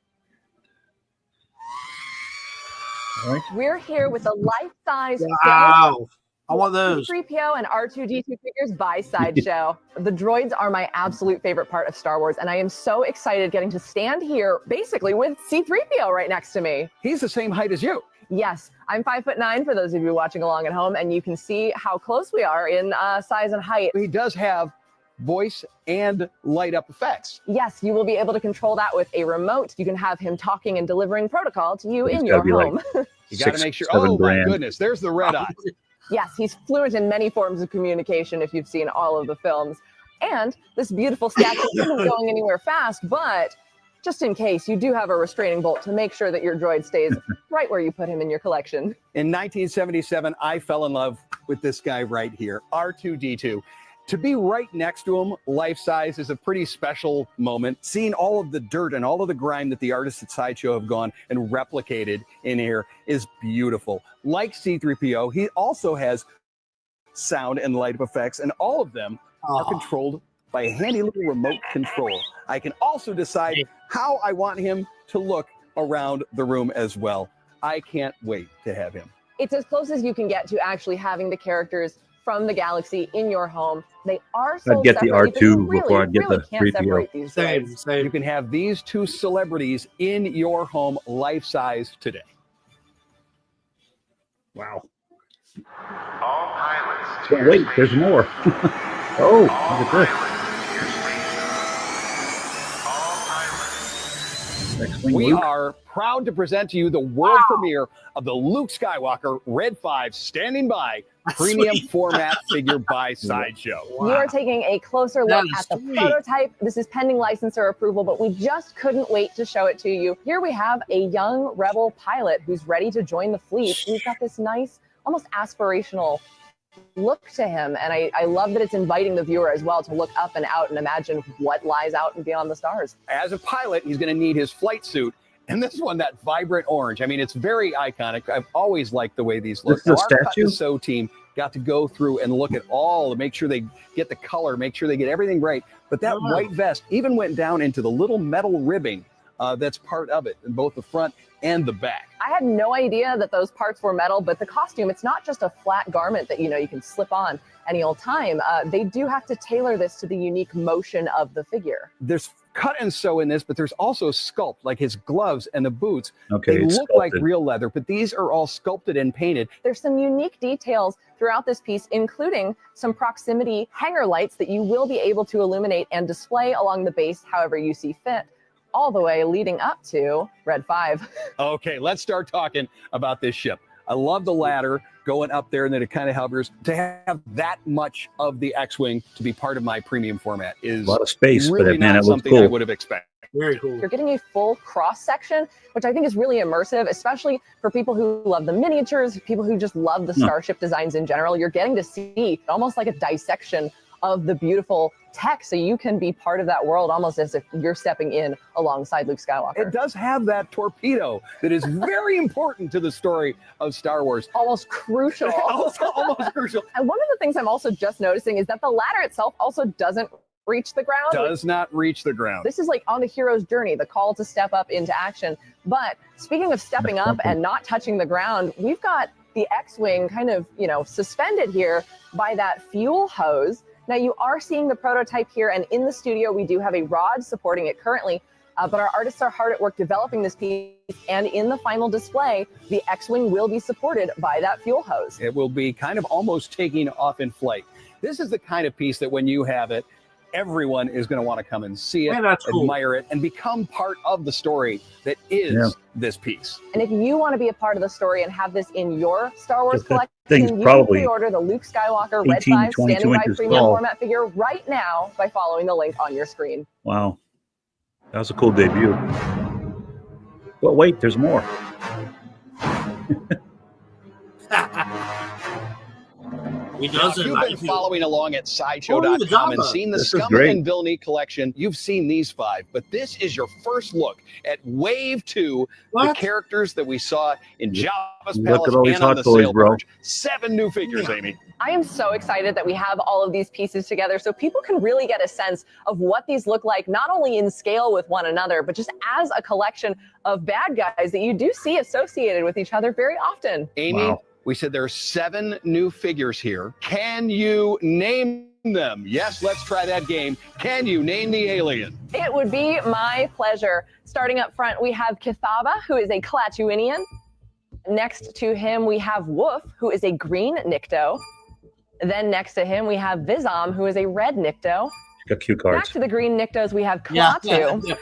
All right. We're here with a life-size Wow. I want those. C-3PO and R2-D2 figures by Sideshow. The droids are my absolute favorite part of Star Wars, and I am so excited getting to stand here basically with C-3PO right next to me. He's the same height as you. Yes, I'm 5'9" for those of you watching along at home, and you can see how close we are in size and height. He does have voice and light up effects. Yes, you will be able to control that with a remote. You can have him talking and delivering protocol to you It's in gotta your be like home. You got to 6, make sure. 7 Oh grand. my goodness, there's the red eye. Yes, he's fluent in many forms of communication if you've seen all of the films. And this beautiful statue isn't going anywhere fast, but just in case, you do have a restraining bolt to make sure that your droid stays right where you put him in your collection. In 1977, I fell in love with this guy right here, R2-D2. To be right next to him, life size, is a pretty special moment. Seeing all of the dirt and all of the grime that the artists at Sideshow have gone and replicated in here is beautiful. Like C-3PO, he also has sound and light effects, and all of them are Oh, controlled by a handy little remote control. I can also decide how I want him to look around the room as well. I can't wait to have him. It's as close as you can get to actually having the characters from the galaxy in your home. They are sold get the separately, but you R2 before I'd get really the can't 3PO. separate these same, droids. You same. can have these 2 celebrities in your home life size today. Wow. All pilots. But wait, there's more. Oh, look at this. X-Wing We Luke. are proud to present to you the world premiere of the Luke Skywalker Red 5 standing by premium Sweet. format figure by Sideshow. You are taking a closer That look is at the sweet. prototype. This is pending licensor approval, but we just couldn't wait to show it to you. Here we have a young rebel pilot who's ready to join the fleet. We've got this nice, almost aspirational look to him. And I love that it's inviting the viewer as well to look up and out and imagine what lies out and beyond the stars. As a pilot, he's going to need his flight suit. And this one, that vibrant orange. I mean, it's very iconic. I've always liked the way these look. This is a Now, our Cut statue? to Sew team got to go through and look at all to make sure they get the color, make sure they get everything right. But that Wow. white vest even went down into the little metal ribbing that's part of it in both the front and the back. I had no idea that those parts were metal, but the costume, it's not just a flat garment that, you can slip on any old time. They do have to tailor this to the unique motion of the figure. There's cut and sew in this, but there's also sculpt, like his gloves and the boots. Okay, They it's look like sculpted. real leather, but these are all sculpted and painted. There's some unique details throughout this piece, including some proximity hanger lights that you will be able to illuminate and display along the base however you see fit, all the way leading up to Red 5. Okay, let's start talking about this ship. I love the ladder going up there and then it kind of hovers. To have that much of the X-Wing to be part of my premium format is A lot of space, really but man, not it looks something I cool. would have expected. Very cool. You're getting a full cross section, which I think is really immersive, especially for people who love the miniatures, people who just love the starship designs in general. You're getting to see almost like a dissection of the beautiful tech, so you can be part of that world almost as if you're stepping in alongside Luke Skywalker. It does have that torpedo that is very important to the story of Star Wars. Almost crucial. almost crucial. And one of the things I'm also just noticing is that the ladder itself also doesn't reach the ground. Does not reach the ground. This is like on the hero's journey, the call to step up into action. But speaking of stepping up and not touching the ground, we've got the X-Wing kind of, suspended here by that fuel hose. Now you are seeing the prototype here, and in the studio, we do have a rod supporting it currently, but our artists are hard at work developing this piece, and in the final display, the X-Wing will be supported by that fuel hose. It will be kind of almost taking off in flight. This is the kind of piece that when you have it, everyone is going to want to come and see it, Man, that's cool. admire it, and become part of the story that is this piece. And if you want to be a part of the story and have this in your Star Wars Just that collection, thing's you can probably pre-order the Luke Skywalker Red 18 to 5 22 standing by inches premium tall. format figure right now by following the link on your screen. Wow. That was a cool debut. But wait, there's more. He Now, if doesn't. you've been following along at Oh, the Sideshow.com and Jabba. seen the This is Scum great. and Villainy collection, you've seen these 5, but this is your first look at Wave 2, the What? characters that we saw in Jabba's Look Palace at all these and on Hot the Toys, Sail bro. Barge. 7 new figures, Amy. I am so excited that we have all of these pieces together so people can really get a sense of what these look like, not only in scale with one another, but just as a collection of bad guys that you do see associated with each other very often. Amy, Wow. we said there are 7 new figures here. Can you name them? Yes, let's try that game. Can you name the alien? It would be my pleasure. Starting up front, we have Kithaba, who is a Klatooinian. Next to him, we have Woof, who is a green Nikto. Then next to him, we have Vizam, who is a red Nikto. Got cue Back cards. to the green Niktos, we have Yeah. Klaatu.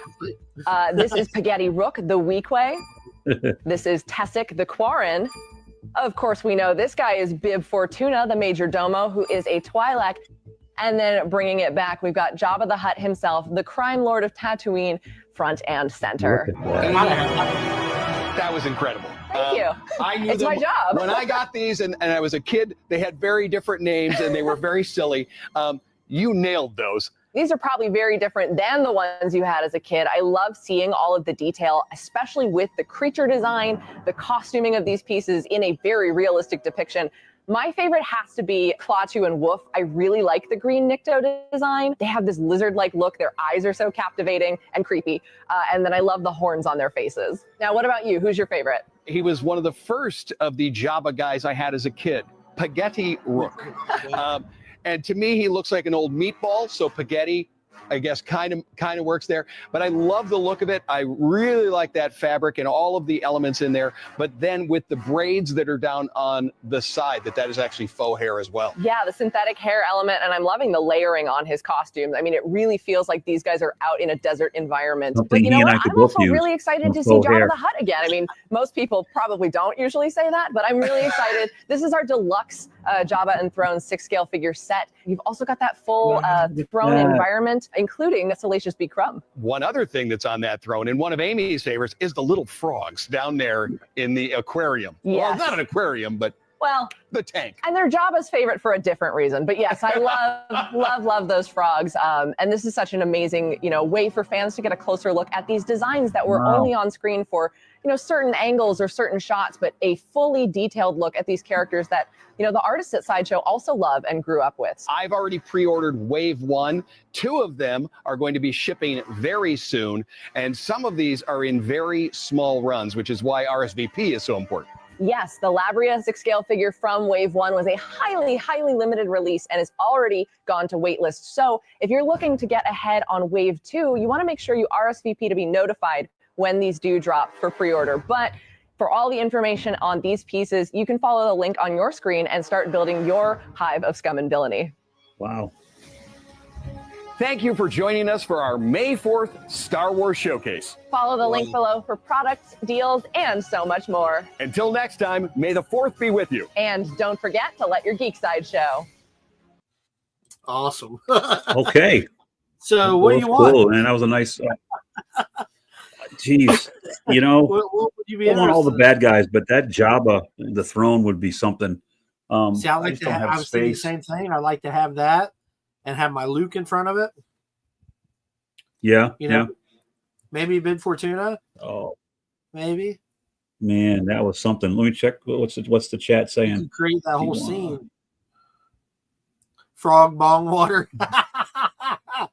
This is Pageti Rook, the Weequay. This is Tessic, the Quarren. Of course, we know this guy is Bib Fortuna, the Major Domo, who is a Twi'lek. And then bringing it back, we've got Jabba the Hutt himself, the crime lord of Tatooine, front and center. Look at that. That was incredible. Thank you. I knew It's them. my job. When I got these and I was a kid, they had very different names and they were very silly. You nailed those. These are probably very different than the ones you had as a kid. I love seeing all of the detail, especially with the creature design, the costuming of these pieces in a very realistic depiction. My favorite has to be Klaatu and Woof. I really like the green Nikto design. They have this lizard-like look. Their eyes are so captivating and creepy. And then I love the horns on their faces. Now, what about you? Who's your favorite? He was one of the first of the Jabba guys I had as a kid, Pageti Rook. And to me, he looks like an old meatball. So Pageti, I guess, kind of works there. But I love the look of it. I really like that fabric and all of the elements in there. But then with the braids that are down on the side, that is actually faux hair as well. Yeah, the synthetic hair element, and I'm loving the layering on his costumes. I mean, it really feels like these guys are out in a desert environment. Something But you know he and what? I could I'm both also use. really excited to see Faux Jabba hair. the Hutt again. I mean, most people probably don't usually say that, but I'm really excited. This is our deluxe Jabba and Throne 6-scale figure set. You've also got that full throne that. environment, including a Salacious B. Crumb. One other thing that's on that throne, and one of Amy's favorites, is the little frogs down there in the aquarium. Well, Yes. it's not an aquarium, but Well, the tank. and they're Jabba's favorite for a different reason. But yes, I love those frogs. And this is such an amazing, way for fans to get a closer look at these designs that were Wow. only on screen for, certain angles or certain shots, but a fully detailed look at these characters that, the artists at Sideshow also love and grew up with. I've already pre-ordered Wave 1. 2 of them are going to be shipping very soon. And some of these are in very small runs, which is why RSVP is so important. Yes, the Labria 6-scale figure from Wave 1 was a highly, highly limited release and is already gone to waitlist. So if you're looking to get ahead on Wave 2, you want to make sure you RSVP to be notified when these do drop for pre-order. But for all the information on these pieces, you can follow the link on your screen and start building your hive of scum and villainy. Wow. Thank you for joining us for our May 4th Star Wars Showcase. Follow the link below for products, deals, and so much more. Until next time, may the 4th be with you. And don't forget to let your geek side show. Awesome. Okay. So what do you want? Cool, man. That was a nice. Geez, you know, What would you be I want all the interested in? bad guys, but that Jabba, the throne, would be something. See, I like just to don't have, I have was thinking the space. same thing. I like to have that and have my Luke in front of it. Yeah, You know, yeah. maybe Bib Fortuna, Oh maybe. man, that was something. Let me check. What's the chat You saying? could create that whole Tijuana. scene. Frog bong water.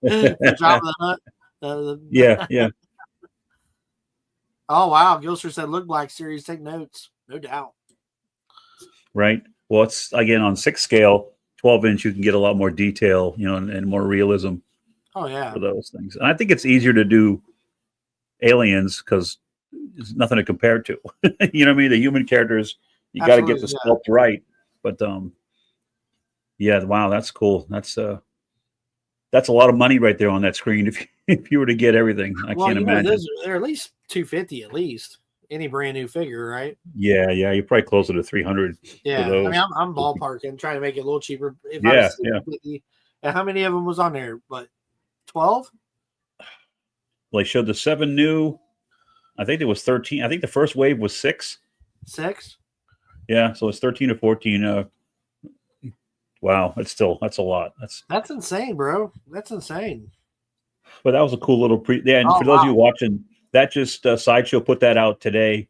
Jabba the Hutt. Yeah, yeah. Oh wow, Gilster said, "Look, Black Series, take notes." No doubt. Right. Well, it's again on 6 scale, 12-inch. You can get a lot more detail, you know, and more realism Oh yeah. for those things. And I think it's easier to do aliens because there's nothing to compare it to. You know what I mean? The human characters, you got to get the Absolutely, sculpt right. But yeah, wow, that's cool. That's a lot of money right there on that screen. If you were to get everything, I Well, can't you know, imagine. they're at least $250 at least. Any brand new figure, right? Yeah, you're probably closer to 300 Yeah. for those. I mean, I'm ballparking, trying to make it a little cheaper. If I Yeah, was yeah. 250, and how many of them was on there? But 12? Well, they showed the 7 new. I think there was 13. I think the first wave was 6. 6? Yeah, so it's 13 or 14. Wow, that's a lot. That's insane, bro. That's insane. But that was a cool little Yeah, and Oh, for those of wow. you watching, that just Sideshow put that out today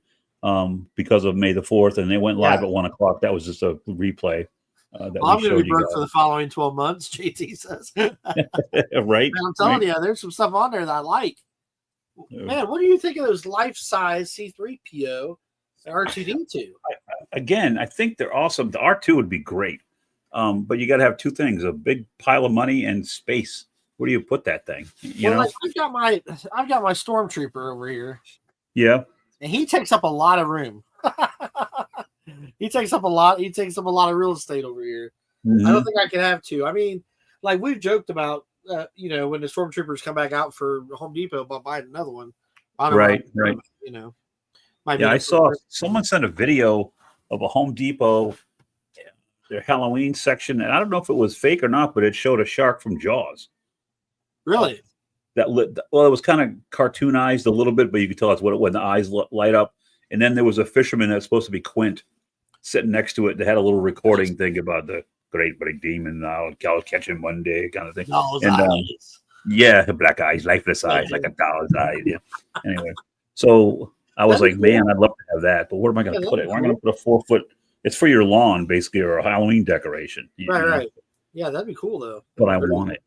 because of May the 4th, and they went live Yeah. at 1:00. That was just a replay that Well, I'm we going to showed be you broke for the following 12 months, JT says. Man, guys. Right? I'm telling Right. you, there's some stuff on there that I like. Man, what do you think of those life-size C-3PO and R2-D2? Again, I think they're awesome. The R2 would be great, but you got to have 2 things: a big pile of money and space. Where do you put that thing? You know? Like, I've got my Stormtrooper over here, Yeah. and he takes up a lot of room. He takes up a lot of real estate over here. Mhm. I don't think I can have 2. I mean, like we've joked about, you know, when the Stormtroopers come back out for Home Depot, about buying another one. I don't know, Right. You know, might be Yeah, I the saw first- someone sent a video of a Home Depot, their Halloween section, and I don't know if it was fake or not, but it showed a shark from Jaws. Really. Well, it was kind of cartoonized a little bit, but you could tell it's when the eyes light up. And then there was a fisherman that's supposed to be Quint sitting next to it. They had a little recording thing about the great big demon. I'll catch him one day, kind of thing. Those And, eyes. Yeah, black eyes, lifeless eyes, like a doll's eyes. Yeah. Anyway, so I was That'd like, be cool. man, I'd love to have that, but where am I going to Yeah, put that'd it? be I'm going to put a 4-foot. It's for your lawn, basically, or a Halloween decoration. You know? Right. Yeah, that'd be cool though. But I want it,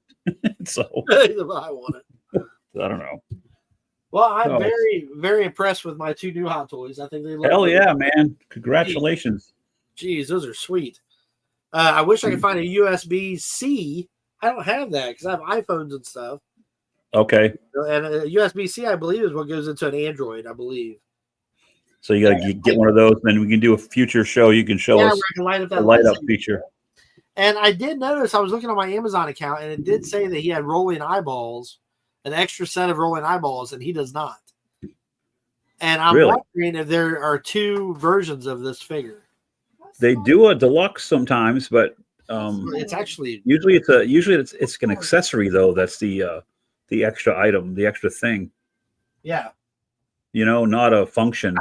so I want it. I don't know. Well, I'm Oh. very, very impressed with my 2 new Hot Toys. I think they look Hell really- yeah, man! Congratulations. Geez, those are sweet. I wish I could find a USB-C. I don't have that because I have iPhones and stuff. Okay, And a USB-C, I believe, is what goes into an Android. I believe. so you got to get one of those, then we can do a future show. You can show Yeah, us where I can light up the that light up lightsaber. feature. And I did notice I was looking on my Amazon account, and it did say that he had rolling eyeballs, an extra set of rolling eyeballs, and he does not. And I'm Really? wondering if there are 2 versions of this figure. They do a deluxe sometimes, but It's actually usually it's an accessory though. That's the extra item, the extra thing. yeah. You know, not a function.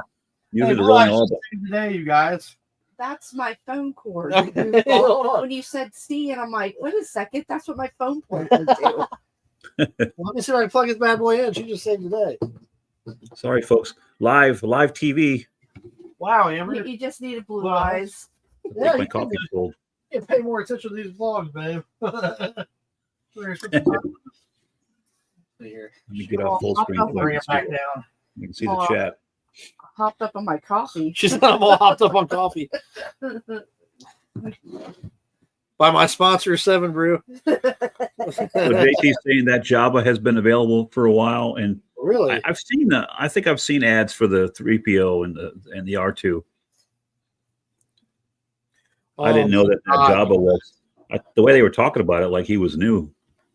Usually Hey, the well, I rolling should elbow. say today, you guys. That's my phone cord. Okay, hold on. When you said C, and I'm like, wait a second, that's what my phone plugs into. Well, let me see if I can plug this bad boy in. She just said today. Sorry, folks. Live TV. Wow, Amber. You just needed blue Well, eyes. Yeah, My you coffee's cold. can pay more attention to these vlogs, babe. Here. Let me get off full screen. I'll so I Bring can it back see- down. You can see the chat. Hopped up on my coffee. She's not all hopped up on coffee. By my sponsor, 7 Brew. So JT's saying that Jabba has been available for a while, and Really? I've seen I think I've seen ads for the 3PO and the R2. I didn't know that God. Jabba was the way they were talking about it, like he was new.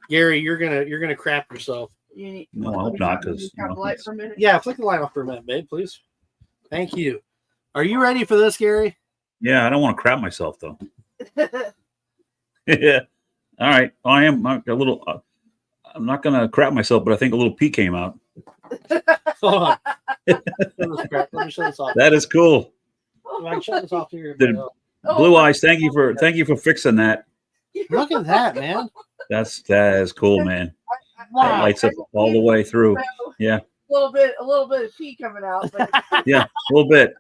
Gary, you're gonna crap yourself. You need, No, I hope not, because Have the light for a minute. Yeah, flick the light off for a minute, babe, please. Thank you. Are you ready for this, Gary? yeah, I don't want to crap myself though. Yeah. All right. I am a little. I'm not gonna crap myself, but I think a little pea came out. Hold on. Let me shut this off. That is cool. I can shut this off here. Did- Blue Eyes, thank you for fixing that. Look at that, man. That is cool, man. That Wow. lights up all the way through. Yeah. A little bit of pee coming out. But Yeah, a little bit.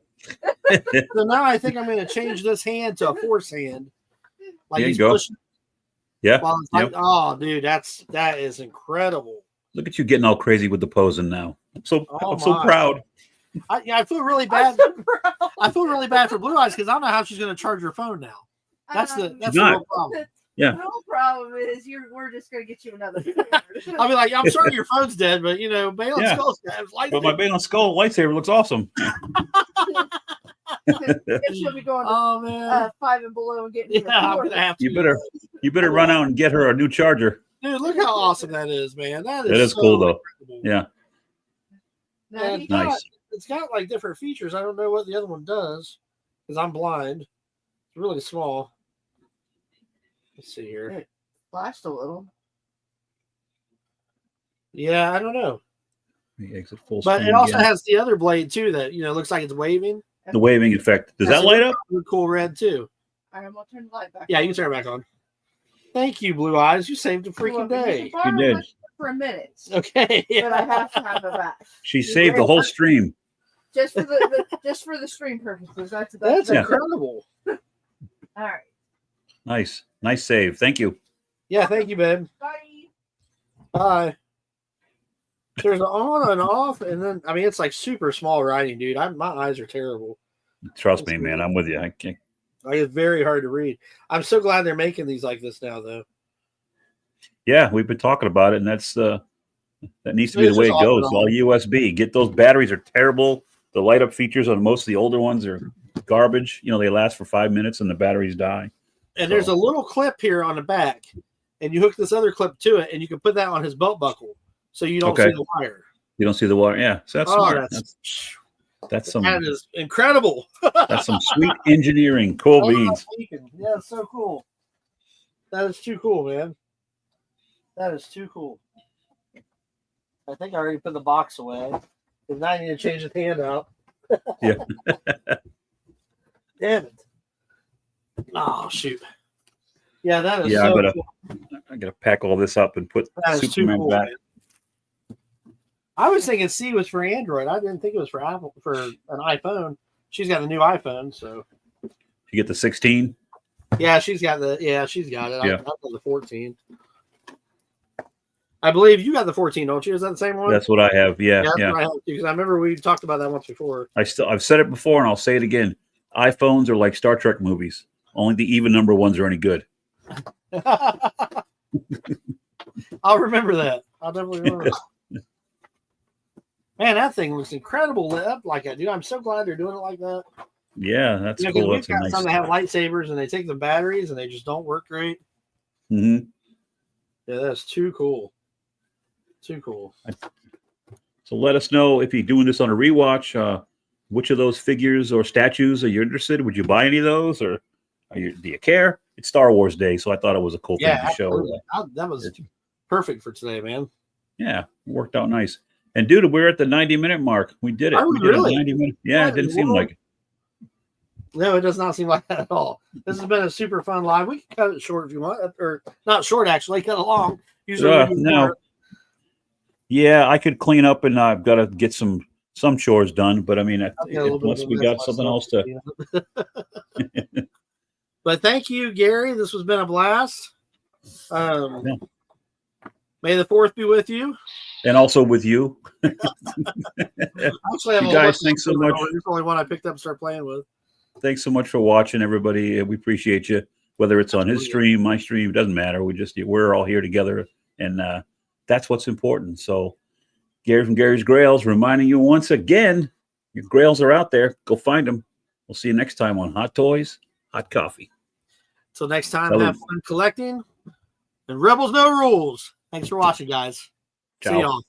So now I think I'm going to change this hand to a force hand. Like There you he's go. pushing Yeah. while it's like, Yep. oh, dude, that is incredible. Look at you getting all crazy with the posing now. I'm so my. proud. I feel really I'm bad. so proud. I feel really bad for Blue Eyes because I don't know how she's going to charge her phone now. That's the not. real problem. Yeah. The real problem is we're just gonna get you another. I'll be like, I'm sorry your phone's dead, but you know, Bale and Yeah. Skull's has lights. But my Bale Skull lightsaber looks awesome. She'll be going to Oh man. 5 and below and getting Yeah, I'm gonna have to. You better run out and get her a new charger. Dude, look how awesome that is, man. That is so cool, though. incredible. Yeah. Now, And he- Nice. It's got like different features. I don't know what the other one does because I'm blind. It's really small. Let's see here. flashed a little. Yeah, I don't know. The exit full But screen it also again. has the other blade too that looks like it's waving. The waving effect. Does That's that light up? a cool red too. All right, I'm gonna turn the light back. Yeah, on. you can turn it back on. Thank you, Blue Eyes. You saved a You're freaking welcome. day. can borrow did. my for a minute, Okay. but I have to have it back She saved the whole stream. just for the stream purposes. That's Yeah. incredible. all right. Nice save. Thank you. Yeah, thank you, babe. Bye. Bye. There's an on and off, and then it's like super small writing, dude. My eyes are terrible. Trust me, man. I'm with you. I can't. Like it's very hard to read. I'm so glad they're making these like this now, though. Yeah, we've been talking about it, and that needs to be It's the way it just off goes. and All on. USB. Get those batteries are terrible. The light up features on most of the older ones are garbage. They last for 5 minutes and the batteries die. And there's a little clip here on the back, and you hook this other clip to it, and you can put that on his belt buckle, so you don't Okay. see the wire. You don't see the wire. Yeah, so that's smart. That's some that is incredible. that's some sweet engineering. Cool Oh, beans. yeah, it's so cool. That is too cool, man. That is too cool. I think I already put the box away. Because now I need to change the hand out. Yeah. Damn it. Oh, shoot. Yeah, that is Yeah, so cool. I gotta pack all this up and put That is too Superman cool, back. man. I was thinking C was for Android. I didn't think it was for Apple, for an iPhone. She's got a new iPhone, so You get the 16. yeah, she's got it. Yeah. I've got the 14. I believe you got the 14, don't you? Is that the same one? That's what I have. Yeah, that's yeah. what I have because I remember we talked about that once before. I've said it before and I'll say it again. iPhones are like Star Trek movies. Only the even number ones are any good. I'll remember that. I'll definitely remember that. Man, that thing looks incredible lit up like that, dude. I'm so glad they're doing it like that. Yeah, that's Yeah, 'cause cool. we've That's a got nice. some that have lightsabers and they take the batteries and they just don't work great. hmm Yeah, that's too cool. Too cool. So let us know if you're doing this on a rewatch. Which of those figures or statues are you interested? Would you buy any of those, or do you care? It's Star Wars Day, so I thought it was a cool Yeah, thing to show. absolutely. That was perfect for today, man. Yeah, it worked out nice. And dude, we're at the 90-minute mark. We did it. Are we We did really? 90 minutes. Yeah, What it didn't in the seem world? like it. No, it does not seem like that at all. This has been a super fun live. We can cut it short if you want, or not short actually. Cut it long. Usually, we do No. more. Yeah, I could clean up, and I've got to get some chores done. But I mean, I've got a little bit once of a we mess got something else myself, to. But thank you, Gary. This has been a blast. May the 4th be with you. And also with you. Actually, I have You a guys, whole thanks so bunch of much. them. It's the only one I picked up and started playing with. Thanks so much for watching, everybody. We appreciate you. Whether it's on his Absolutely. stream, my stream, doesn't matter. We're all here together, and that's what's important. So, Gary from Gary's Grails reminding you once again, your Grails are out there. Go find them. We'll see you next time on Hot Toys, Hot Coffee. Till next time, Salute. have fun collecting. And Rebels No Rules. Thanks for watching, guys. Ciao. See y'all.